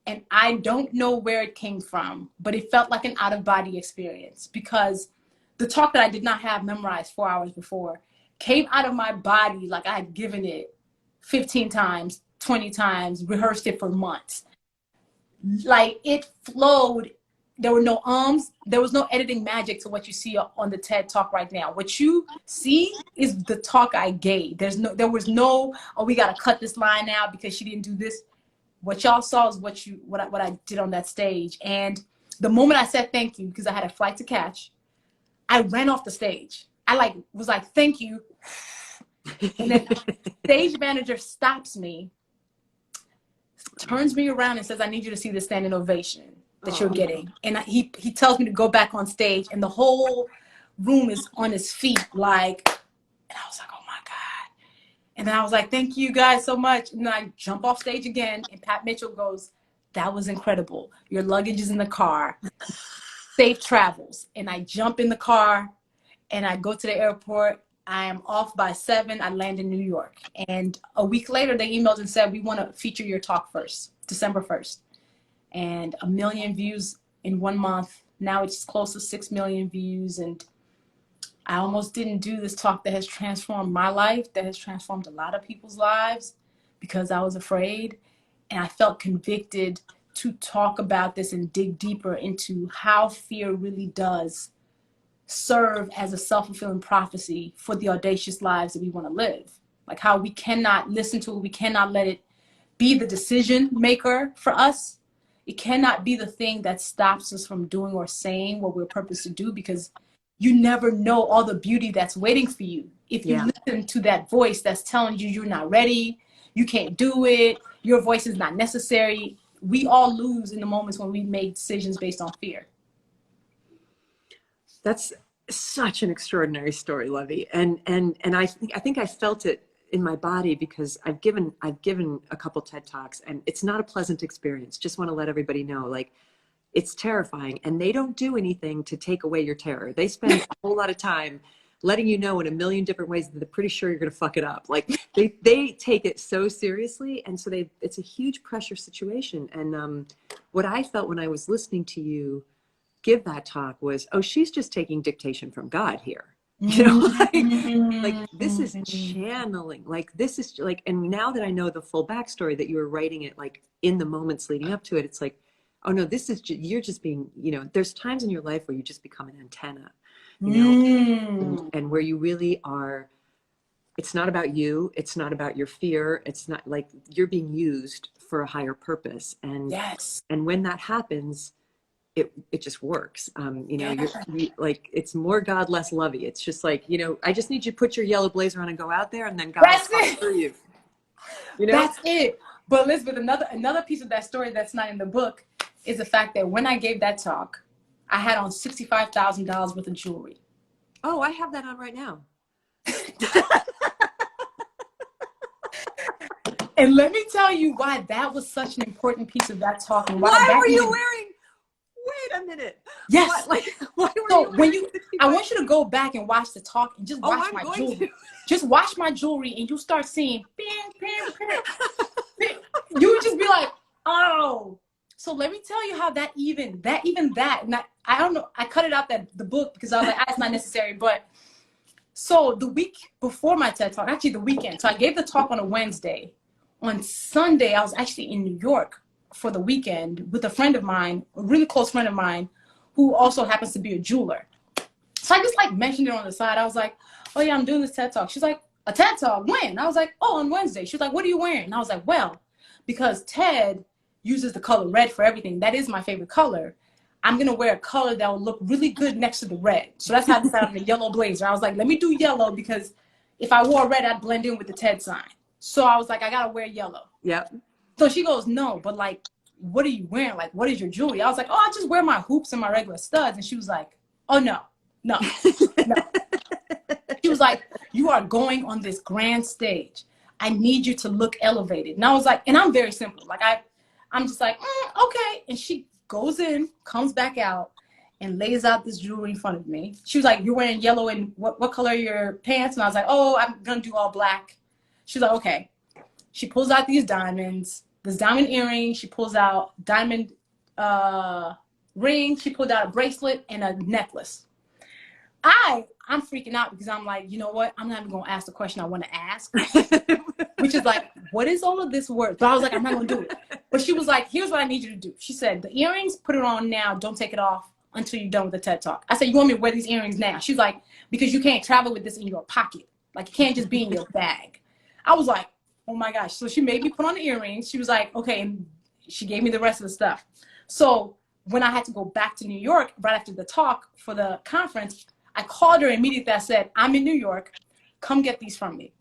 and I don't know where it came from, but it felt like an out-of-body experience, because the talk that I did not have memorized 4 hours before came out of my body like I had given it 15 times, 20 times, rehearsed it for months. Like, it flowed. There were no ums. There was no editing magic to what you see on the TED Talk right now. What you see is the talk I gave. There was no, oh, we got to cut this line out because she didn't do this. What y'all saw is what I did on that stage. And the moment I said thank you, because I had a flight to catch, I ran off the stage. I was like, thank you. And then stage manager stops me, turns me around and says, I need you to see the standing ovation that you're getting. And he tells me to go back on stage, and the whole room is on his feet, like, and I was like, oh my God. And then I was like, thank you guys so much. And then I jump off stage again, and Pat Mitchell goes, that was incredible. Your luggage is in the car. Safe travels. And I jump in the car, and I go to the airport. I am off by 7. I land in New York. And a week later, they emailed and said, we want to feature your talk first, December 1st. And 1 million views in 1 month. Now it's close to 6 million views. And I almost didn't do this talk that has transformed my life, that has transformed a lot of people's lives, because I was afraid. And I felt convicted to talk about this and dig deeper into how fear really does serve as a self-fulfilling prophecy for the audacious lives that we want to live. Like how we cannot listen to it, we cannot let it be the decision maker for us. It cannot be the thing that stops us from doing or saying what we're purposed to do, because you never know all the beauty that's waiting for you. If you listen to that voice that's telling you you're not ready, you can't do it, your voice is not necessary, we all lose in the moments when we make decisions based on fear.
That's such an extraordinary story, Luvvie. And I think I felt it in my body, because I've given a couple TED Talks, and it's not a pleasant experience. Just want to let everybody know, like, it's terrifying, and they don't do anything to take away your terror. They spend a whole lot of time letting you know in a million different ways that they're pretty sure you're going to fuck it up. Like they take it so seriously. And so it's a huge pressure situation. And what I felt when I was listening to you give that talk was, oh, she's just taking dictation from God here. You know, like this is channeling, like this is like, and now that I know the full backstory, that you were writing it like in the moments leading up to it, it's like, oh no, this is you're just being, you know, there's times in your life where you just become an antenna, you know, and where you really are it's not about you. It's not about your fear. It's not like you're being used for a higher purpose.
Yes.
And when that happens, it just works. You know,
Yeah.
like, it's more God, less Luvvie. It's just like, you know, I just need you to put your yellow blazer on and go out there, and then God
That's
will talk
it.
through you. You know?
That's it. But Elizabeth, another piece of that story that's not in the book is the fact that when I gave that talk, I had on $65,000 worth of jewelry.
Oh, I have that on right now.
And let me tell you why that was such an important piece of that talk, and
Why
that
were you wearing? Wait a minute.
Yes.
Why were
So
you
when
wearing
you, I want you to go back and watch the talk and just watch my jewelry. Just watch my jewelry, and you start seeing, you would just be like, oh. So let me tell you how that, and I don't know, I cut it out the book because I was like, it's not necessary. But so the week before my TED talk, actually the weekend, so I gave the talk on a Wednesday. On Sunday, I was actually in New York for the weekend with a friend of mine, a really close friend of mine, who also happens to be a jeweler. So I just like mentioned it on the side. I was like, oh yeah, I'm doing this TED talk. She's like, a TED talk? When? I was like, oh, on Wednesday. She was like, what are you wearing? And I was like, well, because TED uses the color red for everything. That is my favorite color. I'm going to wear a color that will look really good next to the red. So that's how I decided on the yellow blazer. I was like, let me do yellow because if I wore red, I'd blend in with the TED sign. So I was like, I got to wear yellow.
Yep.
So she goes, no, but like, what are you wearing? Like, what is your jewelry? I was like, oh, I just wear my hoops and my regular studs. And she was like, oh, no. She was like, you are going on this grand stage. I need you to look elevated. And I was like, and I'm very simple. Like, I'm just like, okay. And she goes in, comes back out, and lays out this jewelry in front of me. She was like, you're wearing yellow, and what color are your pants? And I was like, oh, I'm going to do all black. She's like, okay. She pulls out these diamonds, this diamond earring. She pulls out diamond ring. She pulled out a bracelet and a necklace. I'm freaking out because I'm like, you know what? I'm not even going to ask the question I want to ask, which is like, what is all of this worth? But I was like, I'm not going to do it. But she was like, here's what I need you to do. She said, the earrings, put it on now. Don't take it off until you're done with the TED Talk. I said, you want me to wear these earrings now? She's like, because you can't travel with this in your pocket. Like, it can't just be in your bag. I was like, oh my gosh. So she made me put on the earrings. She was like, okay. And she gave me the rest of the stuff. So when I had to go back to New York right after the talk for the conference, I called her immediately. I said, I'm in New York. Come get these from me.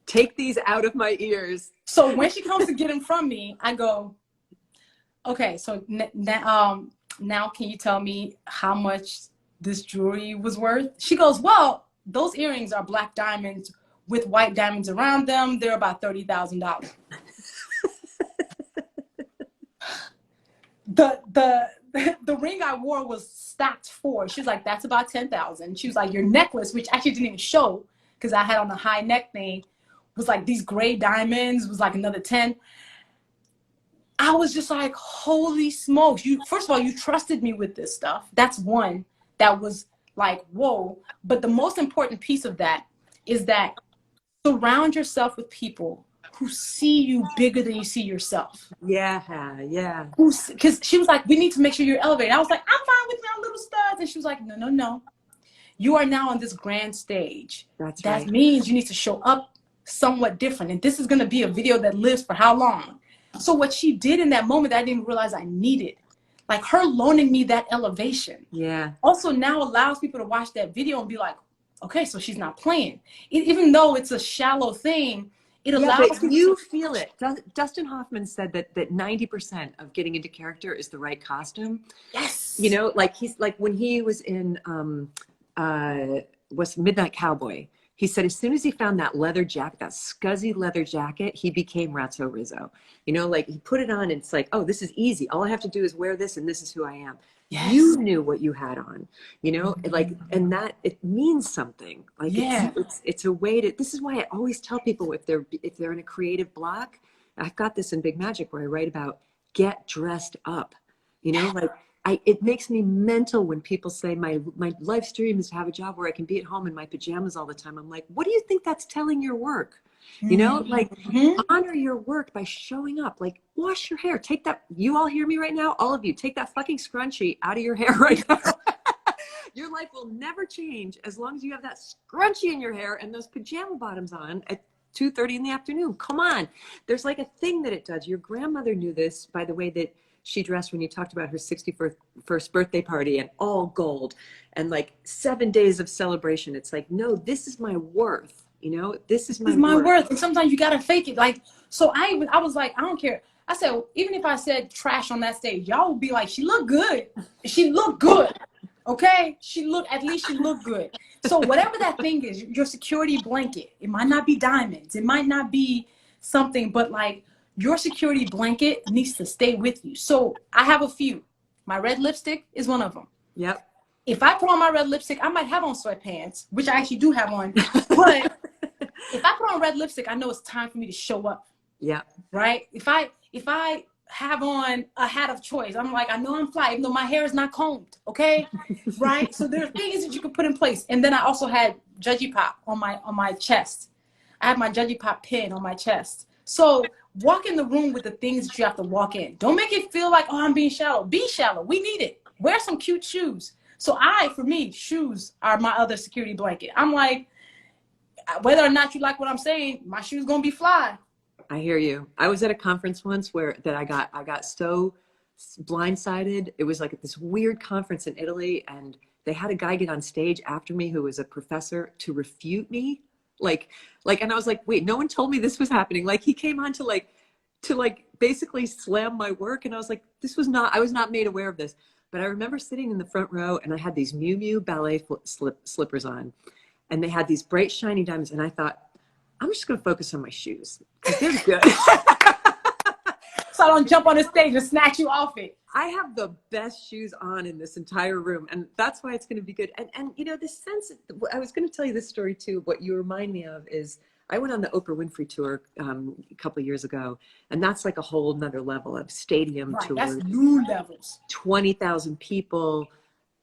Take these out of my ears.
So when she comes to get them from me, I go, okay, so now can you tell me how much this jewelry was worth? She goes, well, those earrings are black diamonds with white diamonds around them. They're about $30,000. The ring I wore was stacked 4. She was like, that's about 10,000. She was like, your necklace, which actually didn't even show because I had on the high neck thing, was like these gray diamonds, was like another 10. I was just like, holy smokes. First of all, you trusted me with this stuff. That's one that was like, whoa. But the most important piece of that is that surround yourself with people who see you bigger than you see yourself.
Yeah.
Because she was like, we need to make sure you're elevated. I was like, I'm fine with my little studs. And she was like, no. You are now on this grand stage.
That
right. Means you need to show up somewhat different. And this is going to be a video that lives for how long? So what she did in that moment that I didn't realize I needed, like her loaning me that elevation.
Yeah.
Also now allows people to watch that video and be like, okay, so she's not playing. Even though it's a shallow thing, it allows
but you feel it. Dustin Hoffman said that 90% of getting into character is the right costume.
Yes.
You know, like he's like when he was in was Midnight Cowboy. He said as soon as he found that leather jacket, that scuzzy leather jacket, he became Ratso Rizzo. You know, like he put it on and it's like, oh, this is easy. All I have to do is wear this and this is who I am.
Yes.
You knew what you had on, you know, like, and that it means something. Like, it's a way to, this is why I always tell people if they're in a creative block, I've got this in Big Magic where I write about get dressed up, you know, like it makes me mental when people say my life dream is to have a job where I can be at home in my pajamas all the time. I'm like, what do you think that's telling your work? You know, like honor your work by showing up, like wash your hair, take that, you all hear me right now, all of you, take that fucking scrunchie out of your hair right now. Your life will never change as long as you have that scrunchie in your hair and those pajama bottoms on at 2:30 in the afternoon. Come on. There's like a thing that it does. Your grandmother knew this by the way that she dressed when you talked about her 61st birthday party and all gold and like 7 days of celebration. It's like, no, this is my worth. You know, this is my worth.
And sometimes you got to fake it. Like, so I was like, I don't care. I said, even if I said trash on that stage, y'all would be like, she looked good. She looked good. Okay. At least she looked good. So whatever that thing is, your security blanket, it might not be diamonds. It might not be something, but like your security blanket needs to stay with you. So I have a few. My red lipstick is one of them.
Yep.
If I put on my red lipstick, I might have on sweatpants, which I actually do have on. But if I put on red lipstick, I know it's time for me to show up.
Yeah.
Right? If I have on a hat of choice, I'm like, I know I'm fly, even though my hair is not combed. Okay? Right? So there are things that you can put in place. And then I also had Judgy Pop on my chest. I have my Judgy Pop pin on my chest. So walk in the room with the things that you have to walk in. Don't make it feel like, oh, I'm being shallow. Be shallow. We need it. Wear some cute shoes. So for me, shoes are my other security blanket. I'm like, whether or not you like what I'm saying, my shoes gonna be fly.
I hear you. I was at a conference once I got so blindsided. It was like this weird conference in Italy, and they had a guy get on stage after me who was a professor to refute me. Like, and I was like, wait, no one told me this was happening. Like, he came on to basically slam my work, and I was like, I was not made aware of this. But I remember sitting in the front row, and I had these Miu Miu ballet slippers on, and they had these bright, shiny diamonds. And I thought, I'm just going to focus on my shoes because they're good.
So I don't jump on the stage and snatch you off it.
I have the best shoes on in this entire room, and that's why it's going to be good. And you know, this sense, I was going to tell you this story too. What you remind me of is I went on the Oprah Winfrey tour a couple of years ago, and that's like a whole nother level of stadium tour.
That's new levels.
20,000 people,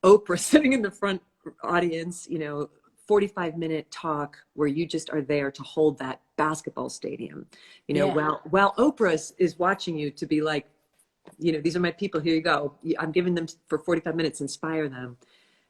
Oprah sitting in the front audience, you know, 45-minute talk where you just are there to hold that basketball stadium, you know, while Oprah is watching you to be like, you know, these are my people, here you go. I'm giving them for 45 minutes, inspire them.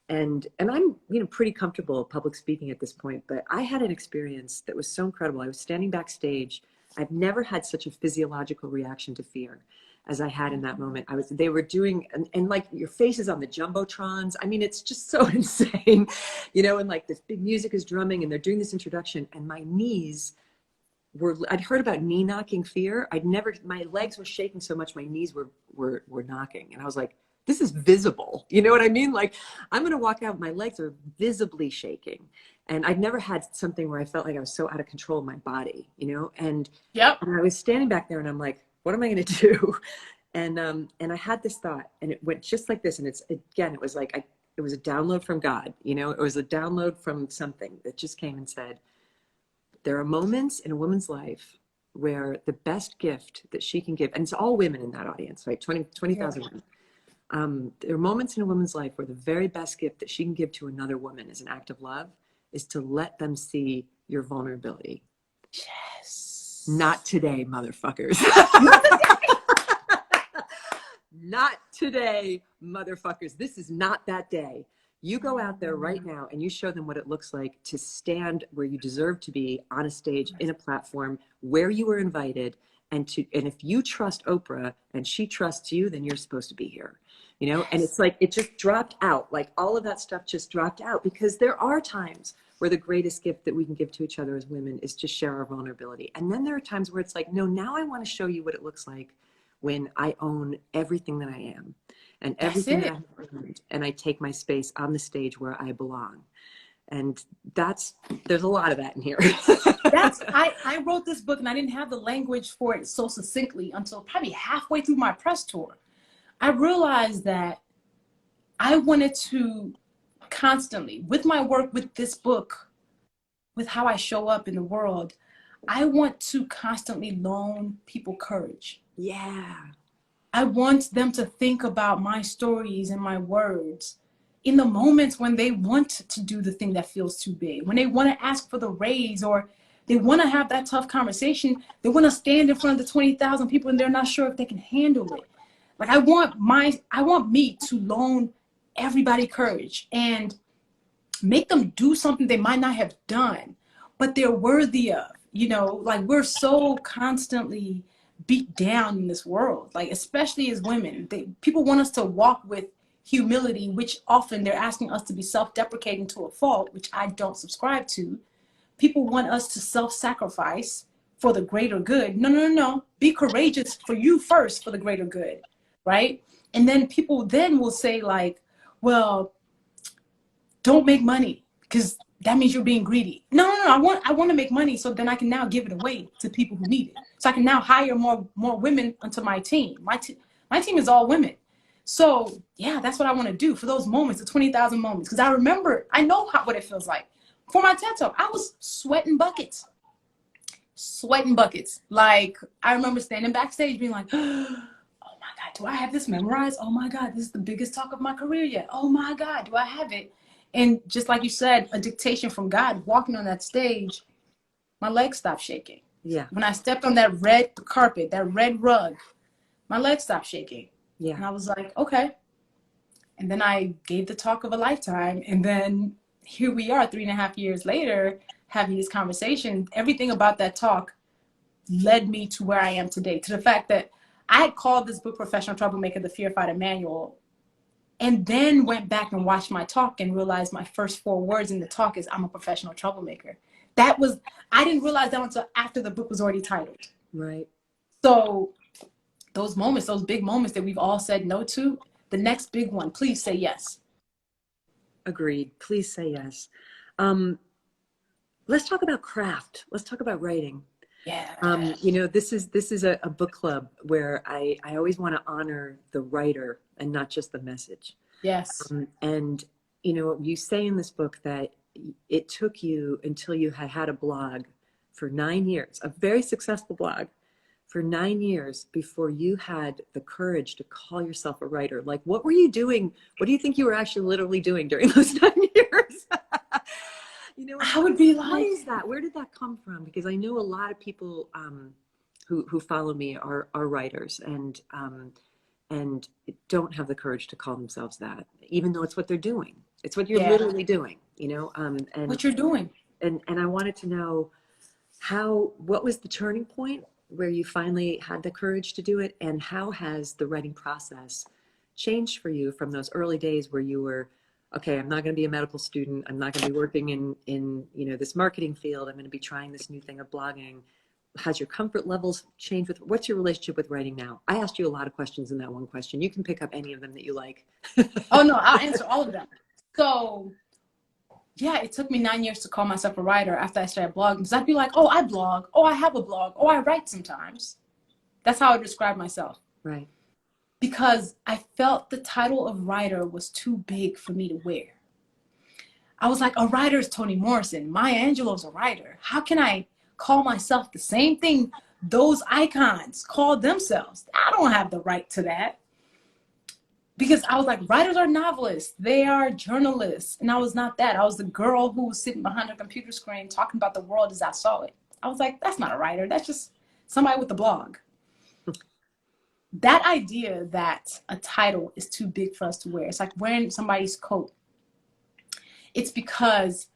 And I'm, you know, pretty comfortable public speaking at this point, but I had an experience that was so incredible. I was standing backstage. I've never had such a physiological reaction to fear as I had in that moment. They were doing, and like your face is on the Jumbotrons. I mean, it's just so insane, you know, and like this big music is drumming and they're doing this introduction, and my knees I'd heard about knee knocking fear. My legs were shaking so much, my knees were knocking. And I was like, this is visible. You know what I mean? Like, I'm going to walk out, my legs are visibly shaking. And I'd never had something where I felt like I was so out of control of my body, you know? And, and I was standing back there and I'm like, what am I going to do? And I had this thought, and it went just like this. And it was like, it was a download from God, you know, it was a download from something that just came and said, there are moments in a woman's life where the best gift that she can give, and it's all women in that audience, right? 20,000 women. There are moments in a woman's life where the very best gift that she can give to another woman as an act of love is to let them see your vulnerability.
Yes.
Not today, motherfuckers. Not today, motherfuckers. This is not that day. You go out there right now and you show them what it looks like to stand where you deserve to be on a stage, in a platform where you were invited. And if you trust Oprah and she trusts you, then you're supposed to be here, you know? And it's like, it just dropped out. Like all of that stuff just dropped out, because there are times where the greatest gift that we can give to each other as women is to share our vulnerability. And then there are times where it's like, no, now I want to show you what it looks like when I own everything that I am. And everything that I've earned, and I take my space on the stage where I belong. And there's a lot of that in here.
I wrote this book and I didn't have the language for it so succinctly until probably halfway through my press tour. I realized that I wanted to constantly, with my work with this book, with how I show up in the world, I want to constantly loan people courage.
Yeah.
I want them to think about my stories and my words in the moments when they want to do the thing that feels too big, when they want to ask for the raise, or they want to have that tough conversation. They want to stand in front of the 20,000 people and they're not sure if they can handle it. Like I want me to loan everybody courage and make them do something they might not have done, but they're worthy of. You know, like we're so constantly beat down in this world, like especially as women. People want us to walk with humility, which often they're asking us to be self-deprecating to a fault, which I don't subscribe to. People want us to self-sacrifice for the greater good. No, no, no, no. Be courageous for you first for the greater good, right? And then people then will say like, well, don't make money because that means you're being greedy. No, no, no. I want to make money so then I can now give it away to people who need it. So I can now hire more women onto my team. My team is all women. So yeah, that's what I want to do for those moments, the 20,000 moments. Because I know what it feels like. For my TED Talk, I was sweating buckets. Like I remember standing backstage being like, oh my God, do I have this memorized? Oh my God, this is the biggest talk of my career yet. Oh my God, do I have it? And just like you said, a dictation from God, walking on that stage, my legs stopped shaking.
Yeah.
When I stepped on that red carpet, that red rug, my legs stopped shaking.
Yeah.
And I was like, okay. And then I gave the talk of a lifetime. And then here we are 3.5 years later, having this conversation. Everything about that talk led me to where I am today, to the fact that I had called this book Professional Troublemaker, the Fear Fighter Manual, and then went back and watched my talk and realized my first 4 words in the talk is I'm a professional troublemaker. I didn't realize that until after the book was already titled.
Right.
So those moments, those big moments that we've all said no to, the next big one, please say yes.
Agreed. Please say yes. Let's talk about craft. Let's talk about writing.
Yeah.
You know, this is a book club where I always want to honor the writer and not just the message.
Yes.
And, you know, you say in this book that it took you until you had a blog for 9 years, a very successful blog for 9 years before you had the courage to call yourself a writer. Like, what were you doing? What do you think you were actually literally doing during those 9 years? You know,
I would be like,
what is that? Where did that come from? Because I know a lot of people who follow me are writers and don't have the courage to call themselves that, even though it's what they're doing. It's what you're literally doing, you know. And
what you're doing.
And I wanted to know what was the turning point where you finally had the courage to do it, and how has the writing process changed for you from those early days where you were, okay, I'm not going to be a medical student. I'm not going to be working in you know, this marketing field. I'm going to be trying this new thing of blogging. Has your comfort levels changed what's your relationship with writing now? I asked you a lot of questions in that one question. You can pick up any of them that you like.
Oh no, I'll answer all of them. So yeah, it took me 9 years to call myself a writer after I started blogging. Because I'd be like, oh, I blog. Oh, I have a blog. Oh, I write sometimes. That's how I describe myself.
Right.
Because I felt the title of writer was too big for me to wear. I was like, a writer is Toni Morrison. Maya Angelou's a writer. How can I call myself the same thing those icons call themselves? I don't have the right to that. Because I was like, writers are novelists. They are journalists. And I was not that. I was the girl who was sitting behind a computer screen talking about the world as I saw it. I was like, that's not a writer. That's just somebody with a blog. That idea that a title is too big for us to wear. It's like wearing somebody's coat. It's because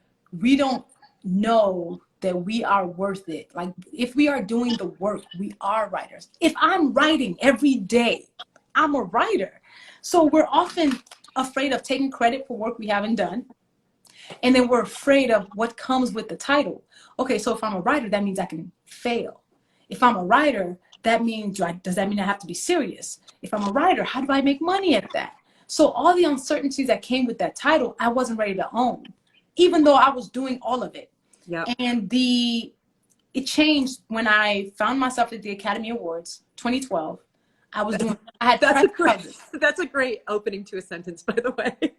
we don't know that we are worth it. Like if we are doing the work, we are writers. If I'm writing every day, I'm a writer. So we're often afraid of taking credit for work we haven't done. And then we're afraid of what comes with the title. Okay, so if I'm a writer, that means I can fail. If I'm a writer, that means, does that mean I have to be serious? If I'm a writer, how do I make money at that? So all the uncertainties that came with that title, I wasn't ready to own, even though I was doing all of it.
Yep.
And it changed when I found myself at the Academy Awards, 2012.
That's a great opening to a sentence, by the way.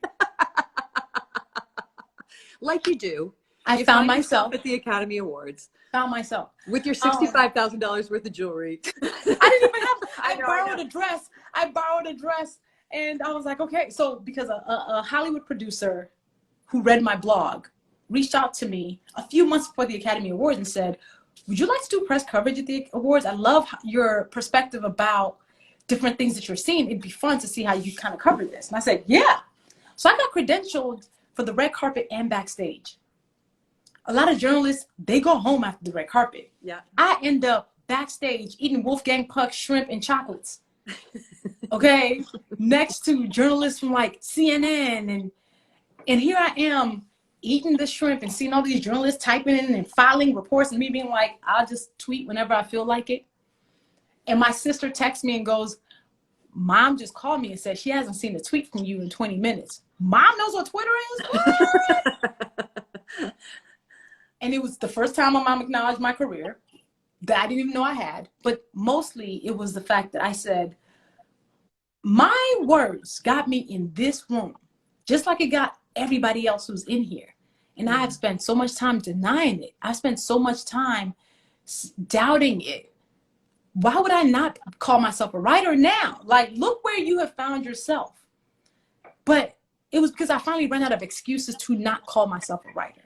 Like you do.
I found myself
at the Academy Awards.
Found myself.
With your $65,000 worth of jewelry.
I didn't even have, I borrowed a dress and I was like, okay. So because a Hollywood producer who read my blog reached out to me a few months before the Academy Awards and said, would you like to do press coverage at the awards? I love your perspective about different things that you're seeing. It'd be fun to see how you kind of cover this. And I said, yeah. So I got credentialed for the red carpet and backstage. A lot of journalists, they go home after the red carpet.
Yeah.
I end up backstage eating Wolfgang Puck shrimp and chocolates. Okay, next to journalists from like CNN, and here I am eating the shrimp and seeing all these journalists typing in and filing reports, and me being like, I'll just tweet whenever I feel like it. And my sister texts me and goes, Mom just called me and said she hasn't seen a tweet from you in 20 minutes. Mom knows what Twitter is? And it was the first time my mom acknowledged my career that I didn't even know I had. But mostly it was the fact that I said, my words got me in this room, just like it got everybody else who's in here. And I have spent so much time denying it. I spent so much time doubting it. Why would I not call myself a writer now? Like, look where you have found yourself. But it was because I finally ran out of excuses to not call myself a writer.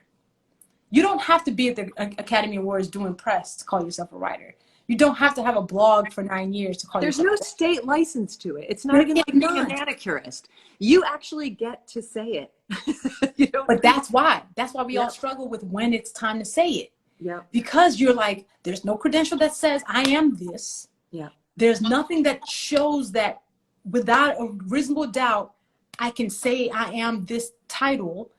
You don't have to be at the Academy Awards doing press to call yourself a writer. You don't have to have a blog for 9 years to call yourself.
There's no state license to it. It's not even like being a manicurist. You actually get to say it. You don't.
But that's why we all struggle with when it's time to say it.
Yeah.
Because you're like, there's no credential that says I am this.
Yeah.
There's nothing that shows that without a reasonable doubt, I can say I am this title.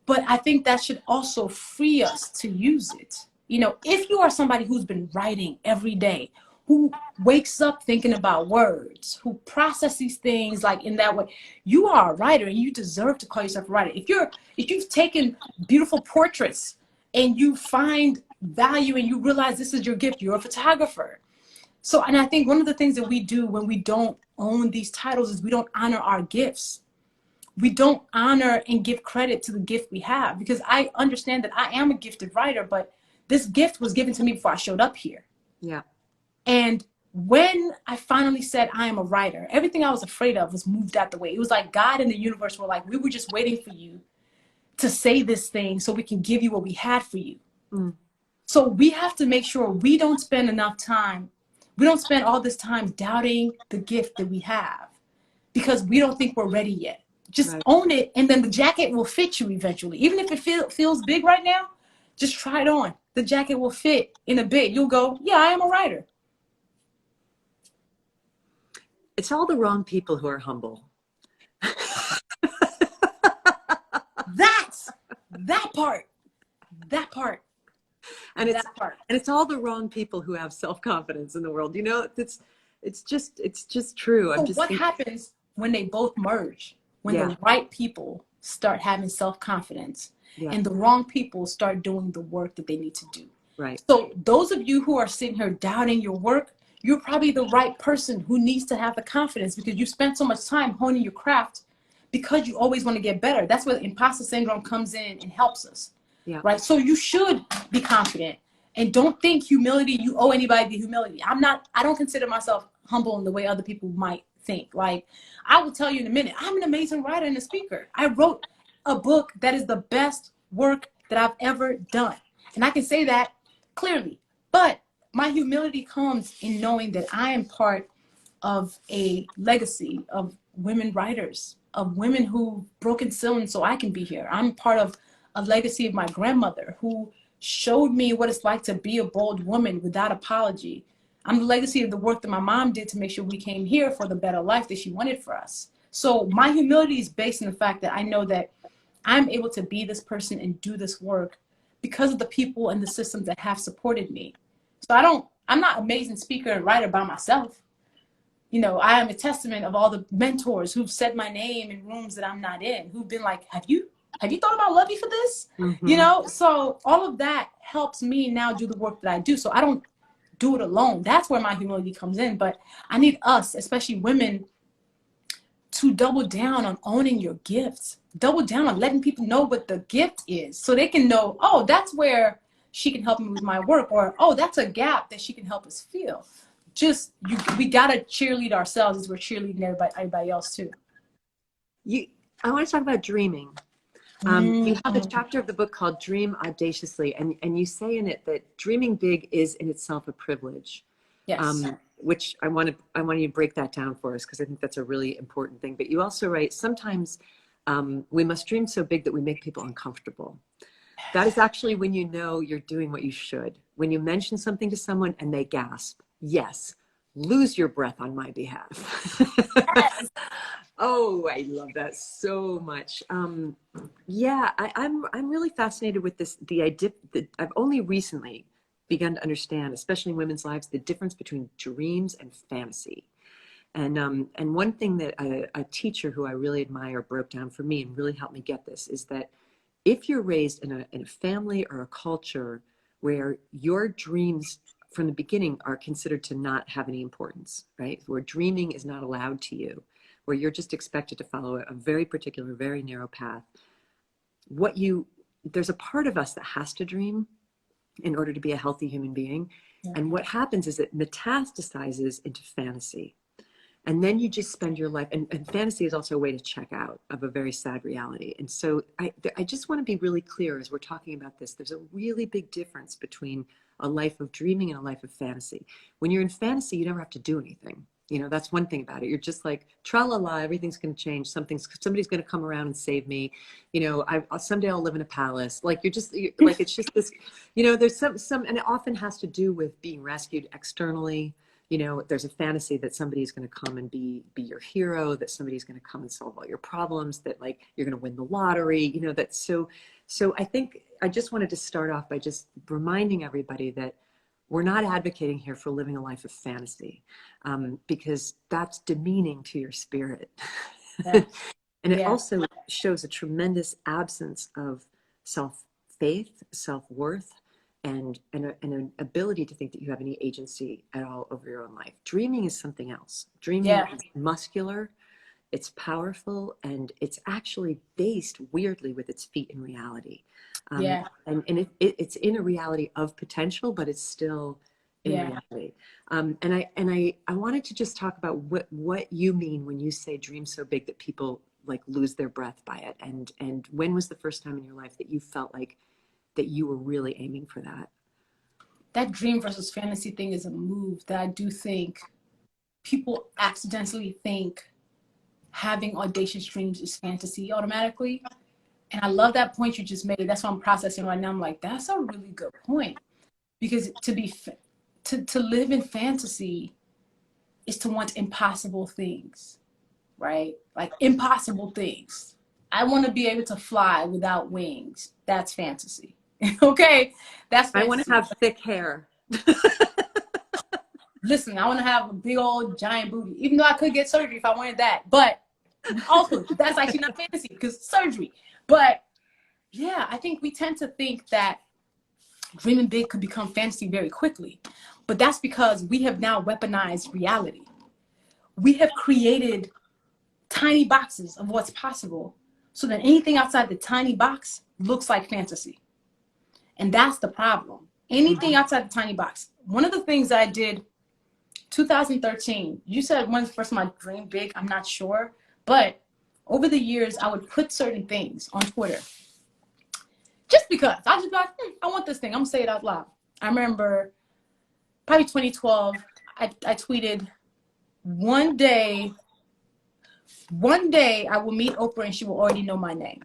But I think that should also free us to use it. You know, if you are somebody who's been writing every day, who wakes up thinking about words, who processes things like in that way, you are a writer and you deserve to call yourself a writer. If you've taken beautiful portraits and you find value and you realize this is your gift, you're a photographer. So, and I think one of the things that we do when we don't own these titles is we don't honor our gifts. We don't honor and give credit to the gift we have, because I understand that I am a gifted writer, but this gift was given to me before I showed up here.
Yeah.
And when I finally said I am a writer, everything I was afraid of was moved out the way. It was like God and the universe were like, we were just waiting for you to say this thing so we can give you what we had for you. Mm. So we have to make sure we don't spend enough time. We don't spend all this time doubting the gift that we have because we don't think we're ready yet. Just own it, and then the jacket will fit you eventually. Even if it feels big right now, just try it on. The jacket will fit in a bit. You'll go, yeah, I am a writer.
It's all the wrong people who are humble.
That part.
And it's all the wrong people who have self-confidence in the world. You know, it's just true.
So what happens when they both merge? When the right people start having self-confidence and the wrong people start doing the work that they need to do.
Right.
So those of you who are sitting here doubting your work, you're probably the right person who needs to have the confidence, because you spent so much time honing your craft because you always want to get better. That's where imposter syndrome comes in and helps us. Yeah. Right. So you should be confident, and don't think humility, you owe anybody the humility. I don't consider myself humble in the way other people might think. Like, I will tell you in a minute, I'm an amazing writer and a speaker. I wrote a book that is the best work that I've ever done. And I can say that clearly. But my humility comes in knowing that I am part of a legacy of women writers, of women who've broken ceiling so I can be here. I'm part of a legacy of my grandmother who showed me what it's like to be a bold woman without apology. I'm the legacy of the work that my mom did to make sure we came here for the better life that she wanted for us. So my humility is based on the fact that I know that I'm able to be this person and do this work because of the people and the systems that have supported me. So I'm not an amazing speaker and writer by myself. You know, I am a testament of all the mentors who've said my name in rooms that I'm not in, who've been like, have you thought about Luvvie for this? Mm-hmm. You know, so all of that helps me now do the work that I do. So I don't do it alone. That's where my humility comes in. But I need us, especially women, to double down on owning your gifts. Double down on letting people know what the gift is, so they can know, oh, that's where she can help me with my work, or oh, that's a gap that she can help us fill. We gotta cheerlead ourselves as we're cheerleading everybody else too.
I want to talk about dreaming. You have a chapter of the book called Dream Audaciously, and you say in it that dreaming big is in itself a privilege.
Yes.
Which I want you to break that down for us, because I think that's a really important thing. But you also write, sometimes We must dream so big that we make people uncomfortable. That is actually when you know you're doing what you should. When you mention something to someone and they gasp, yes, lose your breath on my behalf. Oh, I love that so much. Yeah, I'm really fascinated with this, the idea that I've only recently begun to understand, especially in women's lives, the difference between dreams and fantasy. And one thing that a teacher who I really admire broke down for me and really helped me get this is that if you're raised in a family or a culture where your dreams from the beginning are considered to not have any importance, right? Where dreaming is not allowed to you, where you're just expected to follow a very particular, very narrow path, there's a part of us that has to dream in order to be a healthy human being. Yeah. And what happens is it metastasizes into fantasy. And then you just spend your life, and fantasy is also a way to check out of a very sad reality. And so I just want to be really clear as we're talking about this. There's a really big difference between a life of dreaming and a life of fantasy. When you're in fantasy, you never have to do anything. You know, that's one thing about it. You're just like, tra-la-la, everything's going to change. Somebody's going to come around and save me. You know, someday I'll live in a palace. Like like, it's just this, you know, there's some, and it often has to do with being rescued externally. You know, there's a fantasy that somebody's going to come and be your hero, that somebody's going to come and solve all your problems, that like you're going to win the lottery, you know, that's so I think I just wanted to start off by just reminding everybody that we're not advocating here for living a life of fantasy, because that's demeaning to your spirit. Yeah. And it also shows a tremendous absence of self-faith, self-worth, and an ability to think that you have any agency at all over your own life. Dreaming is something else. Dreaming is muscular, it's powerful, and it's actually based weirdly with its feet in reality. And it's in a reality of potential, but it's still in reality. And I wanted to just talk about what you mean when you say dream so big that people like lose their breath by it. And when was the first time in your life that you felt like that you were really aiming for that?
That dream versus fantasy thing is a move that I do think people accidentally think having audacious dreams is fantasy automatically. And I love that point you just made. That's what I'm processing right now. I'm like, that's a really good point. Because to live in fantasy is to want impossible things, right? Like impossible things. I want to be able to fly without wings. That's fantasy. Okay? That's fantasy.
I want to have thick hair.
Listen, I want to have a big old giant booty, even though I could get surgery if I wanted that. But also, that's actually not fantasy because surgery. But yeah, I think we tend to think that dreaming big could become fantasy very quickly. But that's because we have now weaponized reality. We have created tiny boxes of what's possible so that anything outside the tiny box looks like fantasy. And that's the problem. Anything outside the tiny box. One of the things I did 2013, you said when's the first time I dreamed big? I'm not sure. But over the years, I would put certain things on Twitter. Just because. I just be like, I want this thing. I'm going to say it out loud. I remember probably 2012, I tweeted, one day I will meet Oprah and she will already know my name.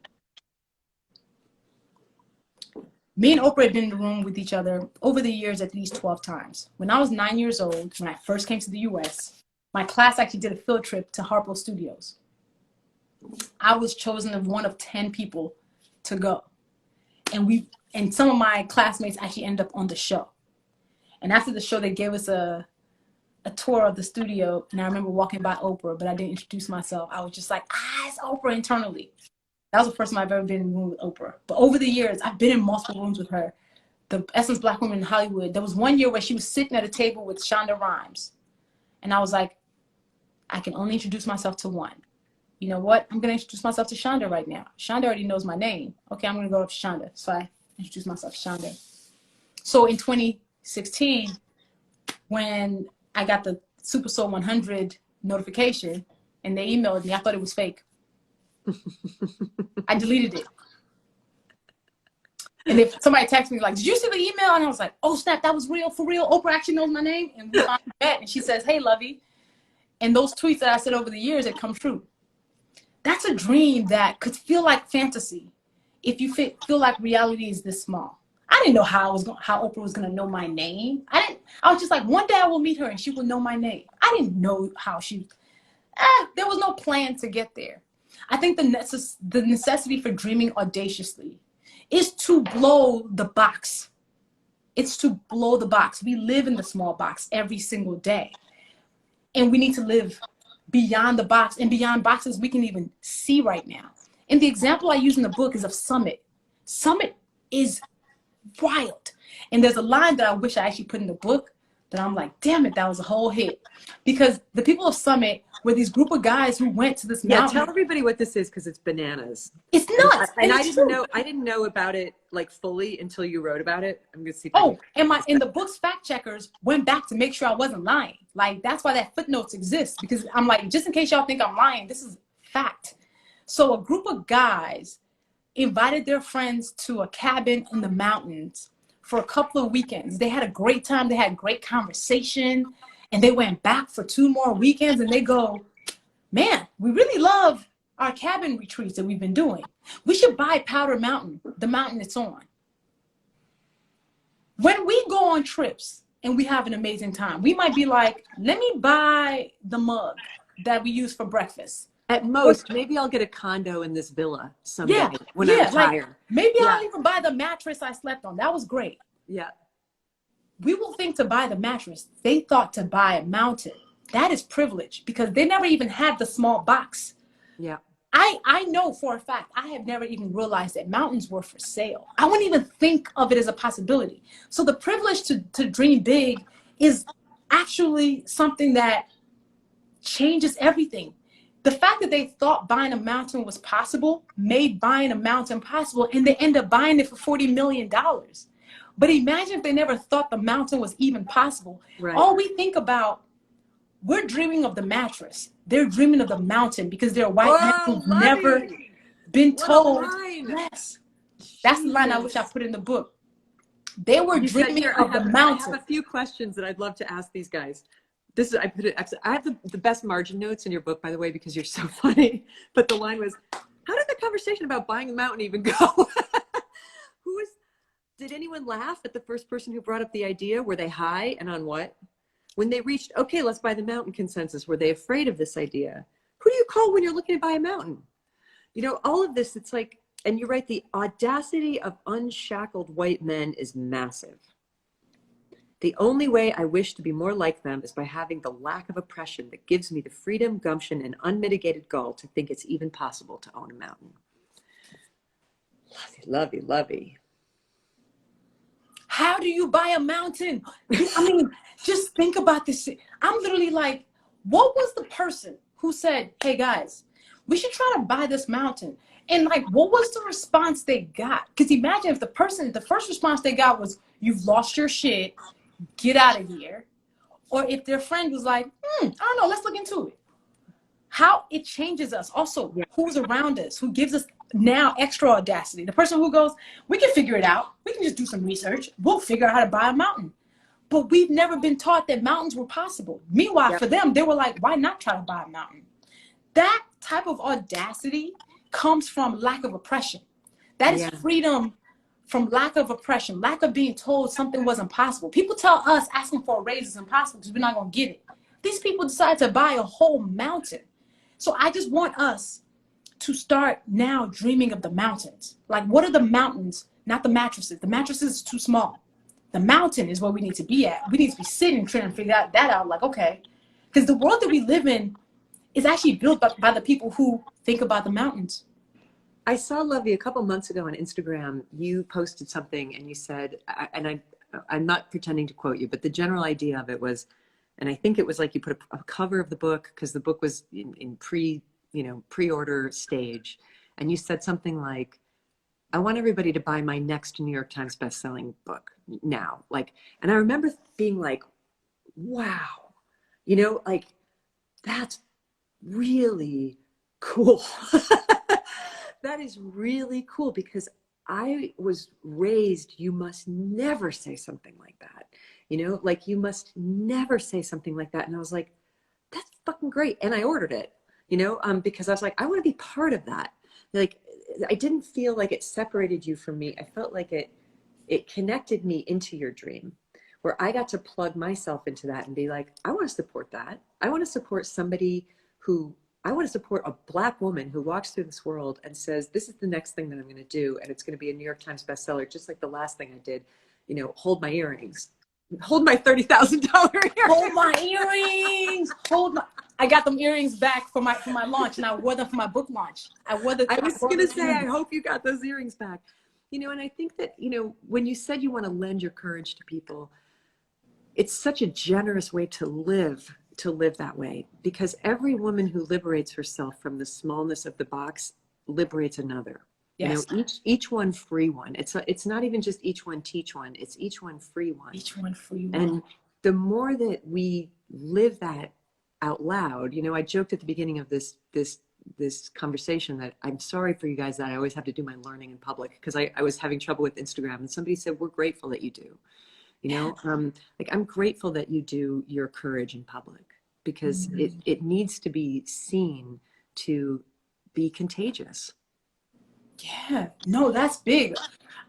Me and Oprah had been in the room with each other over the years at least 12 times. When I was 9 years old, when I first came to the US, my class actually did a field trip to Harpo Studios. I was chosen as one of 10 people to go. And some of my classmates actually ended up on the show. And after the show, they gave us a tour of the studio. And I remember walking by Oprah, but I didn't introduce myself. I was just like, it's Oprah internally. That was the first time I've ever been in a room with Oprah. But over the years, I've been in multiple rooms with her. The Essence Black Woman in Hollywood. There was one year where she was sitting at a table with Shonda Rhimes. And I was like, I can only introduce myself to one. You know what? I'm going to introduce myself to Shonda right now. Shonda already knows my name. Okay, I'm going to go up to Shonda. So I introduced myself to Shonda. So in 2016, when I got the Super Soul 100 notification and they emailed me, I thought it was fake. I deleted it. And if somebody texted me like, did you see the email? And I was like, oh snap, that was real, for real. Oprah actually knows my name. And we met and she says, hey, Luvvie. And those tweets that I said over the years had come true. That's a dream that could feel like fantasy if you feel like reality is this small. I didn't know how Oprah was gonna know my name. I was just like, one day I will meet her and she will know my name. I didn't know how she. There was no plan to get there. I think the necessity for dreaming audaciously is to blow the box. It's to blow the box. We live in the small box every single day, and we need to live beyond the box and beyond boxes we can even see right now. And the example I use in the book is of Summit. Summit is wild. And there's a line that I wish I actually put in the book that I'm like, damn it, that was a whole hit. Because the people of Summit were these group of guys who went to this mountain.
Yeah, tell everybody what this is, because it's bananas.
It's nuts.
And I didn't know about it like fully until you wrote about it. I'm gonna see.
Oh, and the book's fact checkers went back to make sure I wasn't lying. Like, that's why that footnotes exist, because I'm like, just in case y'all think I'm lying, this is fact. So a group of guys invited their friends to a cabin in the mountains for a couple of weekends. They had a great time. They had great conversation, and they went back for 2 more weekends, and they go, man, we really love our cabin retreats that we've been doing. We should buy Powder Mountain, the mountain it's on. When we go on trips and we have an amazing time, we might be like, let me buy the mug that we use for breakfast.
At most, maybe I'll get a condo in this villa someday when I retire.
Like, maybe I'll even buy the mattress I slept on. That was great.
Yeah.
We will think to buy the mattress. They thought to buy a mountain. That is privilege, because they never even had the small box.
Yeah.
I know for a fact, I have never even realized that mountains were for sale. I wouldn't even think of it as a possibility. So the privilege to dream big is actually something that changes everything. The fact that they thought buying a mountain was possible made buying a mountain possible, and they end up buying it for $40 million. But imagine if they never thought the mountain was even possible.
Right.
All we think about, we're dreaming of the mattress. They're dreaming of the mountain because they're white men who've never been told less. That's the line I wish I put in the book. They were dreaming of the mountain.
I have a few questions that I'd love to ask these guys. I have the best margin notes in your book, by the way, because you're so funny. But the line was, how did the conversation about buying the mountain even go? Did anyone laugh at the first person who brought up the idea? Were they high, and on what? When they reached, okay, let's buy the mountain consensus, were they afraid of this idea? Who do you call when you're looking to buy a mountain? You know, all of this, it's like, and you're right, the audacity of unshackled white men is massive. The only way I wish to be more like them is by having the lack of oppression that gives me the freedom, gumption, and unmitigated gall to think it's even possible to own a mountain. Lovey, lovey.
How do you buy a mountain? I mean, just think about this. I'm literally like, what was the person who said, hey guys, we should try to buy this mountain? And like, what was the response they got? Because imagine if the first response they got was, you've lost your shit, get out of here. Or if their friend was like, I don't know, let's look into it. How it changes us. Also, who's around us, who gives us now extra audacity. The person who goes, we can figure it out. We can just do some research. We'll figure out how to buy a mountain. But we've never been taught that mountains were possible. Meanwhile, for them, they were like, why not try to buy a mountain? That type of audacity comes from lack of oppression. That is freedom from lack of oppression, lack of being told something wasn't possible. People tell us asking for a raise is impossible because we're not going to get it. These people decide to buy a whole mountain. So I just want us to start now dreaming of the mountains. Like, what are the mountains? Not the mattresses. The mattresses is too small. The mountain is where we need to be at. We need to be sitting trying to figure that out. Like, okay, because the world that we live in is actually built by the people who think about the mountains.
I saw, Luvvie, a couple months ago on Instagram, you posted something and you said, I'm not pretending to quote you, but the general idea of it was, and I think it was like you put a cover of the book, because the book was in pre-order stage. And you said something like, I want everybody to buy my next New York Times bestselling book now. Like, and I remember being like, wow, like, that's really cool. That is really cool, because I was raised, you must never say something like that. Like, you must never say something like that. And I was like, that's fucking great. And I ordered it. you know, because I was like, I want to be part of that. Like, I didn't feel like it separated you from me. I felt like it connected me into your dream, where I got to plug myself into that and be like, I want to support that. I want to support somebody who, I want to support a Black woman who walks through this world and says, this is the next thing that I'm going to do. And it's going to be a New York Times bestseller, just like the last thing I did, you know, hold my earrings, hold my $30,000 earrings.
Hold my earrings. I got them earrings back for my launch, and I wore them for my book launch.
I was going to say, I hope you got those earrings back. You know, and I think that, you know, when you said you want to lend your courage to people, it's such a generous way to live that way, because every woman who liberates herself from the smallness of the box liberates another. Yes. You know, each one free one. It's not even just each one teach one. It's each one free one.
Each one free one.
And the more that we live that out loud, you know, I joked at the beginning of this conversation that I'm sorry for you guys that I always have to do my learning in public, because I was having trouble with Instagram, and somebody said, we're grateful that you do. You know, like, I'm grateful that you do your courage in public, because it needs to be seen to be contagious.
Yeah, no, that's big.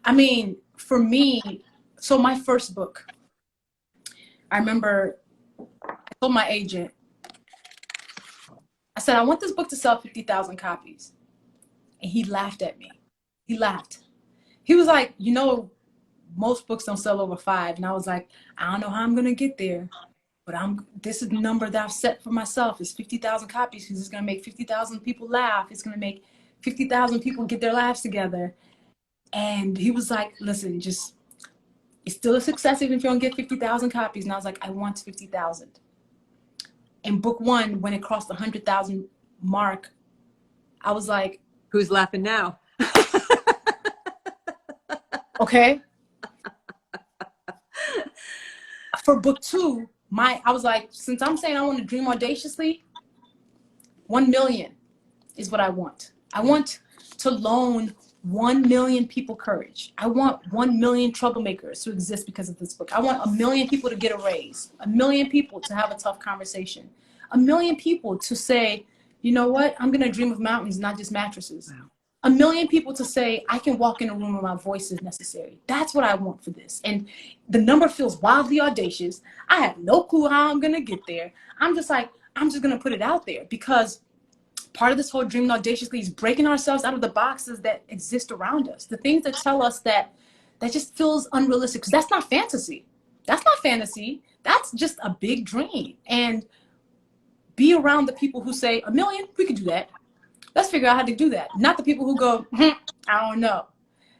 I mean, for me, so my first book, I remember I told my agent, I said, I want this book to sell 50,000 copies. And he laughed at me. He laughed. He was like, you know, most books don't sell over 5. And I was like, I don't know how I'm going to get there, but this is the number that I've set for myself, is 50,000 copies, because it's going to make 50,000 people laugh. It's going to make 50,000 people get their lives together. And he was like, listen, just, it's still a success even if you don't get 50,000 copies. And I was like, I want 50,000. And book 1, when it crossed the 100,000 mark, I was like,
who's laughing now?
Okay. For book 2, I was like, since I'm saying I want to dream audaciously, 1 million is what I want. I want to loan 1 million people courage. I want 1 million troublemakers to exist because of this book. I want 1 million people to get a raise, 1 million people to have a tough conversation, 1 million people to say, you know what, I'm going to dream of mountains, not just mattresses. Wow. 1 million people to say, I can walk in a room where my voice is necessary. That's what I want for this. And the number feels wildly audacious. I have no clue how I'm going to get there. I'm just like, I'm just going to put it out there, because part of this whole dreaming audaciously is breaking ourselves out of the boxes that exist around us. The things that tell us that just feels unrealistic, because that's not fantasy. That's not fantasy. That's just a big dream. And be around the people who say, 1 million, we could do that. Let's figure out how to do that. Not the people who go, I don't know.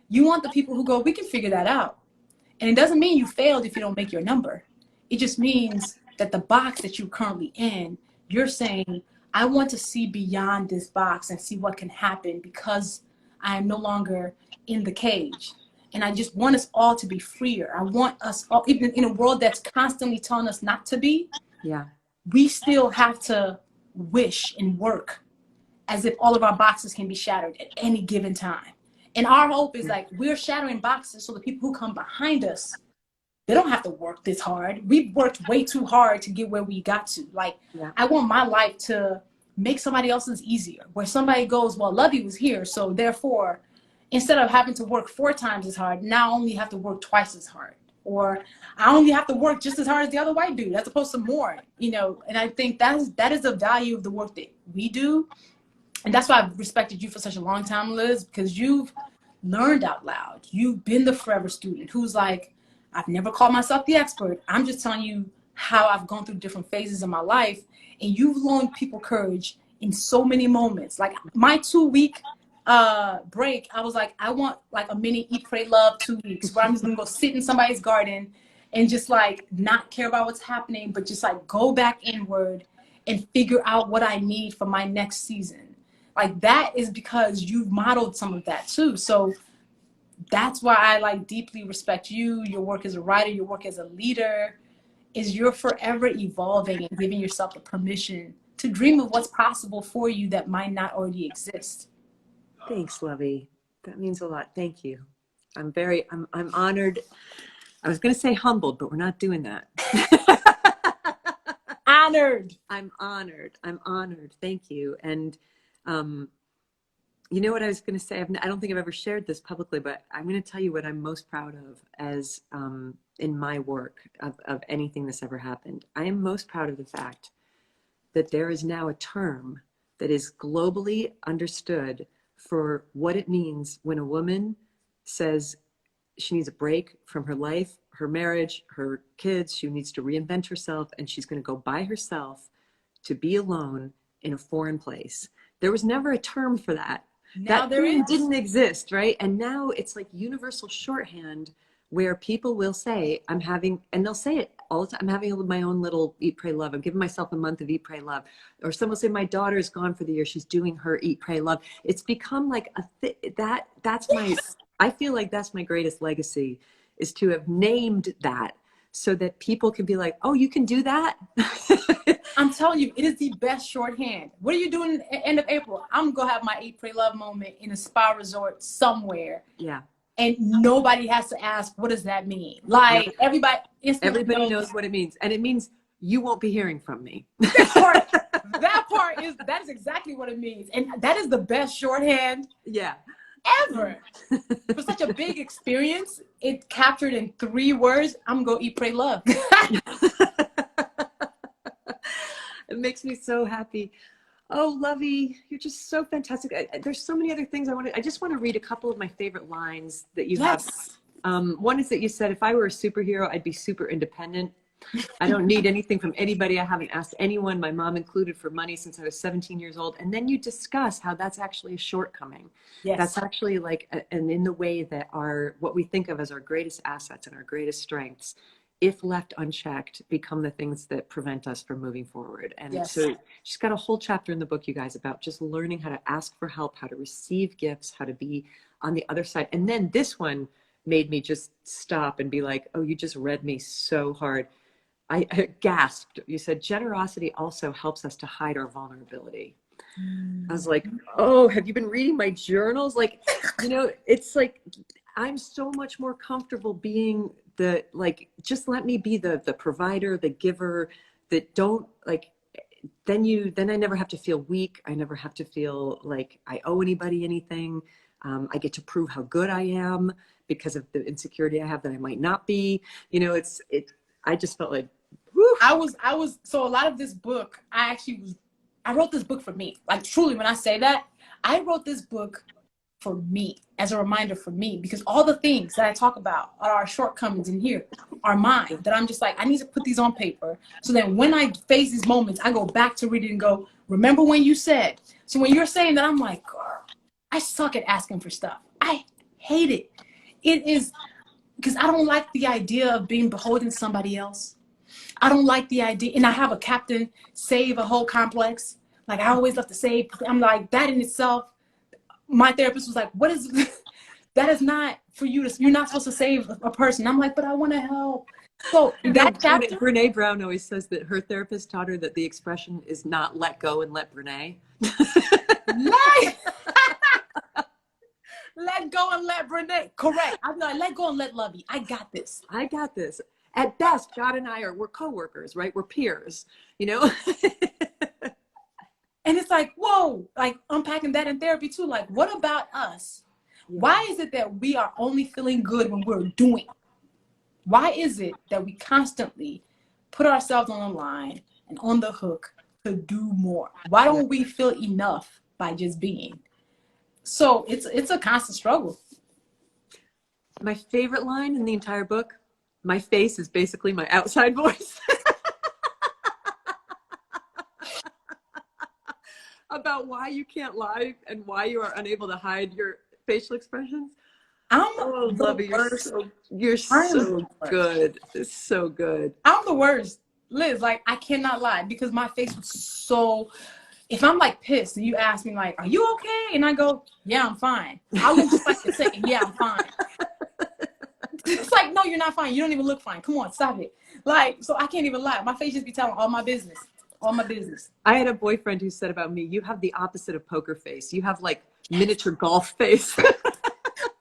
You want the people who go, we can figure that out. And it doesn't mean you failed if you don't make your number. It just means that the box that you're currently in, you're saying, I want to see beyond this box and see what can happen, because I am no longer in the cage. And I just want us all to be freer. I want us all, even in a world that's constantly telling us not to be, we still have to wish and work as if all of our boxes can be shattered at any given time. And our hope is like, we're shattering boxes so the people who come behind us, they don't have to work this hard. We've worked way too hard to get where we got to. Like, I want my life to make somebody else's easier, where somebody goes, well, Luvvie was here, so therefore, instead of having to work 4 times as hard, now I only have to work twice as hard. Or I only have to work just as hard as the other white dude, as opposed to more, you know. And I think that is the value of the work that we do. And that's why I've respected you for such a long time, Liz, because you've learned out loud. You've been the forever student who's like, I've never called myself the expert. I'm just telling you how I've gone through different phases of my life. And you've loaned people courage in so many moments. Like my 2-week break, I was like, I want like a mini Eat, Pray, Love 2 weeks where I'm just gonna go sit in somebody's garden and just like not care about what's happening, but just like go back inward and figure out what I need for my next season. Like that is because you've modeled some of that too. So that's why I like deeply respect you, your work as a writer, your work as a leader, is you're forever evolving and giving yourself the permission to dream of what's possible for you that might not already exist.
Thanks, Luvvie. That means a lot. Thank you. I'm honored. I was going to say humbled, but we're not doing that.
I honored.
I'm honored. I'm honored. Thank you. And you know what I was going to say? I don't think I've ever shared this publicly, but I'm going to tell you what I'm most proud of as in my work of anything that's ever happened. I am most proud of the fact that there is now a term that is globally understood for what it means when a woman says she needs a break from her life, her marriage, her kids. She needs to reinvent herself, and she's going to go by herself to be alone in a foreign place. There was never a term for that.
Now
That term didn't exist, right? And now it's like universal shorthand where people will say, I'm having, and they'll say it all the time, I'm having my own little Eat, Pray, Love. I'm giving myself a month of Eat, Pray, Love. Or someone will say, my daughter is gone for the year. She's doing her Eat, Pray, Love. It's become like that's my, I feel like that's my greatest legacy, is to have named that so that people can be like, oh, you can do that?
I'm telling you, it is the best shorthand. What are you doing at the end of April? I'm going to have my Eat, Pray, Love moment in a spa resort somewhere.
Yeah.
And nobody has to ask, what does that mean? Like, everybody
knows what it means. And it means you won't be hearing from me.
That part is exactly what it means. And that is the best shorthand ever. For such a big experience, it captured in 3 words, I'm going to eat, pray, love.
It makes me so happy. Oh, Luvvie, you're just so fantastic. There's so many other things I just want to read a couple of my favorite lines that you have. One is that you said, if I were a superhero, I'd be super independent. I don't need anything from anybody. I haven't asked anyone, my mom included, for money since I was 17 years old. And then you discuss how that's actually a shortcoming.
Yes.
That's actually like, and in the way that what we think of as our greatest assets and our greatest strengths, if left unchecked, become the things that prevent us from moving forward. And so she's got a whole chapter in the book, you guys, about just learning how to ask for help, how to receive gifts, how to be on the other side. And then this one made me just stop and be like, oh, you just read me so hard. I gasped. You said, generosity also helps us to hide our vulnerability. I was like, oh, have you been reading my journals? Like, it's like, I'm so much more comfortable being just let me be the provider, the giver, that don't then I never have to feel weak. I never have to feel like I owe anybody anything. I get to prove how good I am because of the insecurity I have that I might not be. I just felt like, whew.
So a lot of this book, I wrote this book for me. Like, truly, when I say that, I wrote this book for me, as a reminder for me, because all the things that I talk about are our shortcomings in here are mine, that I'm just like, I need to put these on paper. So then when I face these moments, I go back to read it and go, remember when you said. So when you're saying that, I'm like, girl, I suck at asking for stuff. I hate it. It is because I don't like the idea of being beholden to somebody else. I don't like the idea. And I have a captain save a whole complex. Like, I always love to save. I'm like, that in itself, my therapist was like, what is, that is not for you to, you're not supposed to save a person. I'm like, but I want to help. So that chapter.
Brene Brown always says that her therapist taught her that the expression is not let go and let Brene.
Let go and let Brene. Correct. I'm like, let go and let Luvvie. I got this.
I got this. At best, God and we're coworkers, right? We're peers,
And it's like, whoa, like unpacking that in therapy too. Like, what about us? Yeah. Why is it that we are only feeling good when we're doing? Why is it that we constantly put ourselves on the line and on the hook to do more? Why don't we feel enough by just being? So it's a constant struggle.
My favorite line in the entire book, my face is basically my outside voice. About why you can't lie and why you are unable to hide your facial expressions.
Luvvie,
you're so good. It's so good.
I'm the worst, Liz. Like, I cannot lie because my face was so. If I'm like pissed and you ask me like, "Are you okay?" and I go, "Yeah, I'm fine," I look just like a second. Yeah, I'm fine. It's like, no, you're not fine. You don't even look fine. Come on, stop it. Like, so I can't even lie. My face just be telling all my business. All my business.
I had a boyfriend who said about me, you have the opposite of poker face. You have like miniature golf face.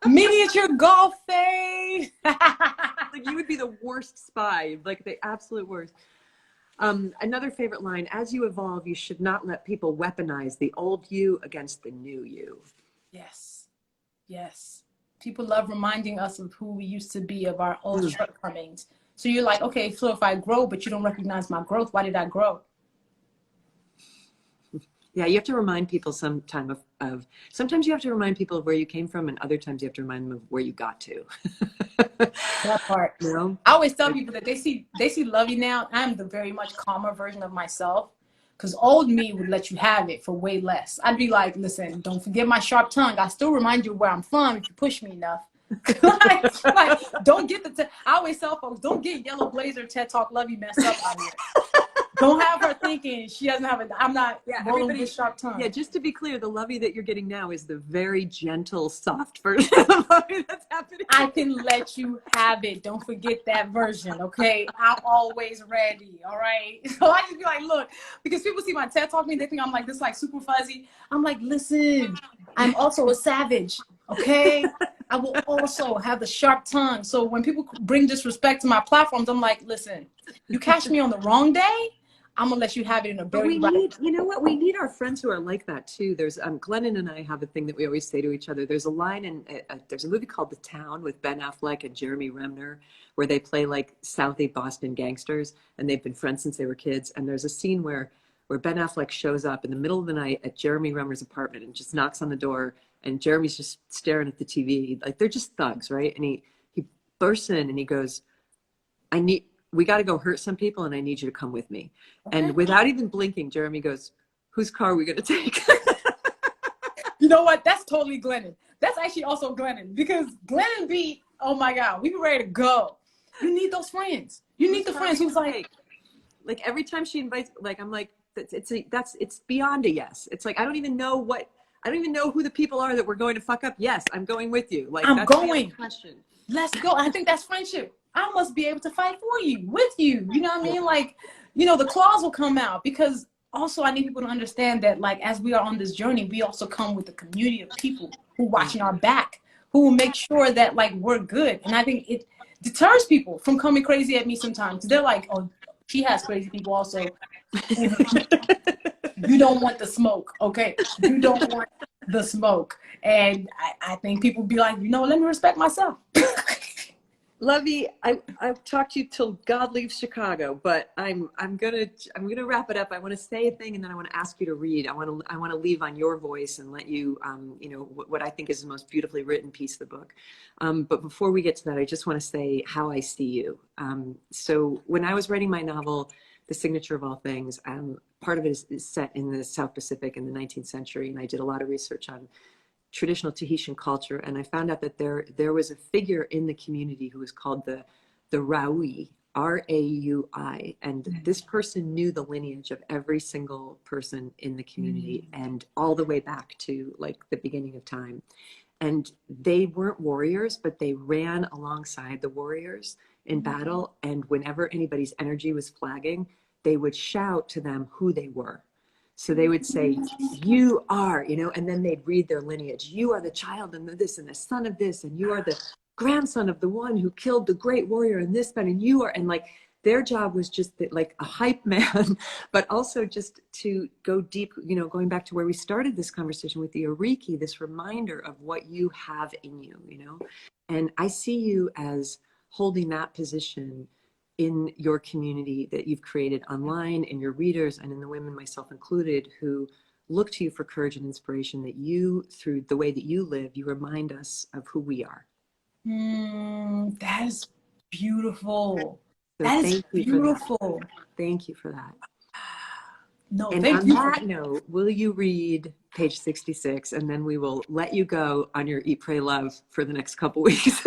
Miniature golf face.
Like, you would be the worst spy, like the absolute worst. Another favorite line, as you evolve, you should not let people weaponize the old you against the new you.
Yes. Yes. People love reminding us of who we used to be, of our old shortcomings. So you're like, okay, so if I grow, but you don't recognize my growth, why did I grow?
Yeah, you have to remind people sometimes sometimes you have to remind people of where you came from, and other times you have to remind them of where you got to.
That part.
You know?
I always tell people that they see Luvvie now. I'm the very much calmer version of myself. Because old me would let you have it for way less. I'd be like, listen, don't forget my sharp tongue. I still remind you where I'm from if you push me enough. Don't get I always tell folks, don't get Yellow Blazer TED Talk Luvvie messed up out here. Don't have her thinking she doesn't have it. I'm not rolling with sharp tongue.
Yeah, just to be clear, the Luvvie that you're getting now is the very gentle, soft version of Luvvie that's happening.
I can let you have it. Don't forget that version, okay? I'm always ready, all right? So I just be like, look, because people see my TED Talk me, they think I'm like this, like super fuzzy. I'm like, listen, I'm also a savage, okay? I will also have the sharp tongue. So when people bring disrespect to my platforms, I'm like, listen, you catch me on the wrong day, I'm gonna let you have it in a very
you know what? We need our friends who are like that too. There's Glennon and I have a thing that we always say to each other. There's a line in there's a movie called The Town with Ben Affleck and Jeremy Renner where they play like Southie Boston gangsters, and they've been friends since they were kids. And there's a scene where Ben Affleck shows up in the middle of the night at Jeremy Renner's apartment and just knocks on the door, and Jeremy's just staring at the TV. Like, they're just thugs, right? And he bursts in and he goes, we got to go hurt some people, and I need you to come with me. Okay. And without even blinking, Jeremy goes, whose car are we going to take?
You know what? That's totally Glennon. That's actually also Glennon, because Glennon be, oh my God, we be ready to go. You need those friends. You need the friends who's like
every time she invites, like, I'm like, it's beyond a yes. It's like, I don't even know who the people are that we're going to fuck up. Yes, I'm going with you. Like,
I'm going. Question. Let's go. I think that's friendship. I must be able to fight for you, with you. You know what I mean? Like, you know, the claws will come out, because also I need people to understand that, like, as we are on this journey, we also come with a community of people who are watching our back, who will make sure that, like, we're good. And I think it deters people from coming crazy at me sometimes. They're like, oh, she has crazy people also. You don't want the smoke, okay? You don't want the smoke. And I think people be like, you know, let me respect myself.
Luvvie, I've talked to you till God leaves Chicago, but I'm gonna wrap it up. I want to say a thing, and then I want to ask you to read. I want to leave on your voice and let you, you know, what I think is the most beautifully written piece of the book. But before we get to that, I just want to say how I see you. So when I was writing my novel, The Signature of All Things, part of it is set in the South Pacific in the 19th century, and I did a lot of research on traditional Tahitian culture, and I found out that there was a figure in the community who was called the Raui, Raui, and this person knew the lineage of every single person in the community, and all the way back to like the beginning of time. And they weren't warriors, but they ran alongside the warriors in battle, and whenever anybody's energy was flagging, they would shout to them who they were. So they would say, you are, you know, and then they'd read their lineage. You are the child and this and the son of this, and you are the grandson of the one who killed the great warrior in this, and you are, and like their job was just that, like a hype man, but also just to go deep, you know, going back to where we started this conversation with the Ariki, this reminder of what you have in you, you know. And I see you as holding that position in your community that you've created online, in your readers, and in the women, myself included, who look to you for courage and inspiration, that you, through the way that you live, you remind us of who we are.
That is beautiful.
So
that is beautiful.
Thank you for that.
No,
and
thank
on
you.
That note, will you read page 66, and then we will let you go on your Eat, Pray, Love for the next couple weeks.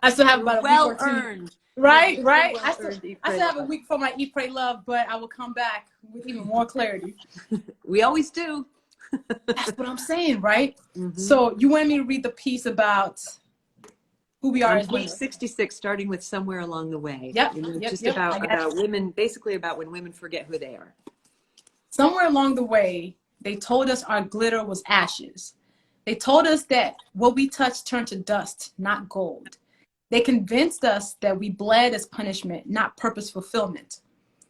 I still have about a week or two.
Earned.
Right. I still have a week for my Eat, Pray, Love, but I will come back with even more clarity.
We always do.
That's what I'm saying, right? So you wanted me to read the piece about who we are as women.
Page 66, starting with somewhere along the way.
Yep.
You know,
yep,
just
yep.
about women, basically about when women forget who they are.
Somewhere along the way, they told us our glitter was ashes. They told us that what we touched turned to dust, not gold. They convinced us that we bled as punishment, not purpose fulfillment.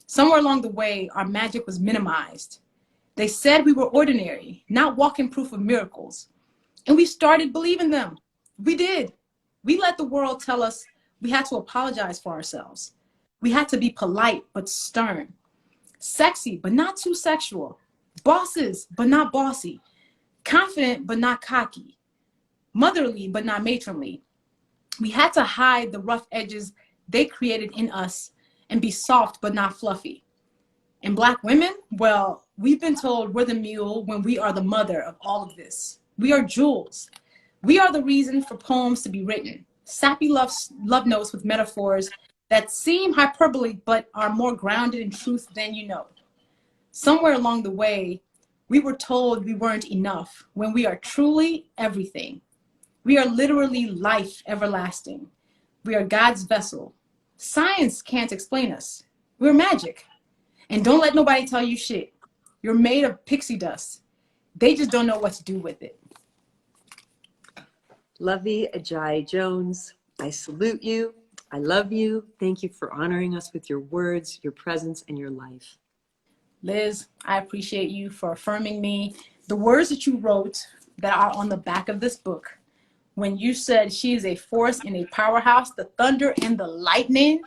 Somewhere along the way, our magic was minimized. They said we were ordinary, not walking proof of miracles. And we started believing them. We did. We let the world tell us we had to apologize for ourselves. We had to be polite but stern, sexy but not too sexual, bosses but not bossy, confident but not cocky, motherly but not matronly. We had to hide the rough edges they created in us and be soft but not fluffy. And Black women, well, we've been told we're the mule when we are the mother of all of this. We are jewels. We are the reason for poems to be written, sappy love notes with metaphors that seem hyperbole but are more grounded in truth than you know. Somewhere along the way, we were told we weren't enough when we are truly everything. We are literally life everlasting. We are God's vessel. Science can't explain us. We're magic. And don't let nobody tell you shit. You're made of pixie dust. They just don't know what to do with it.
Luvvie Ajayi Jones, I salute you. I love you. Thank you for honoring us with your words, your presence, and your life.
Liz, I appreciate you for affirming me. The words that you wrote that are on the back of this book, when you said she is a force and a powerhouse, the thunder and the lightning,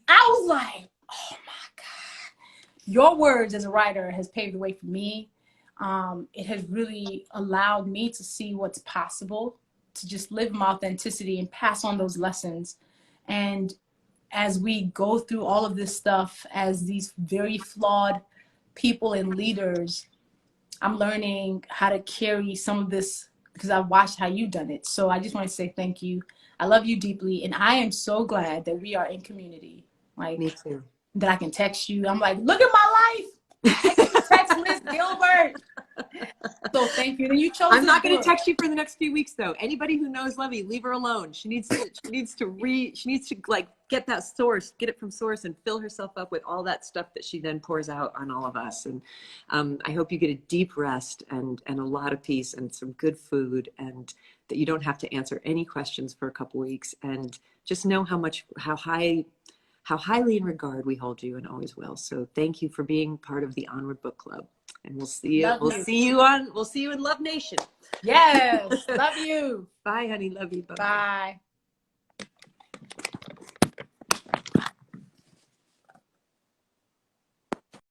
I was like, oh my God. Your words as a writer has paved the way for me. It has really allowed me to see what's possible, to just live my authenticity and pass on those lessons. And as we go through all of this stuff as these very flawed people and leaders, I'm learning how to carry some of this because I've watched how you've done it. So I just want to say thank you. I love you deeply. And I am so glad that we are in community. Like,
me too.
That I can text you. I'm like, look at my life. I get to text Liz Gilbert. So thank you. And you chose.
I'm not going to text you for the next few weeks, though. Anybody who knows Luvvie, leave her alone. She needs to like get that source, get it from source, and fill herself up with all that stuff that she then pours out on all of us. And I hope you get a deep rest and a lot of peace and some good food, and that you don't have to answer any questions for a couple weeks. And just know how highly in regard we hold you and always will. So thank you for being part of the Onward Book Club. And we'll see you. We'll see you in Love Nation.
Yes. Love you.
Bye, honey. Love you. Bye.
Bye.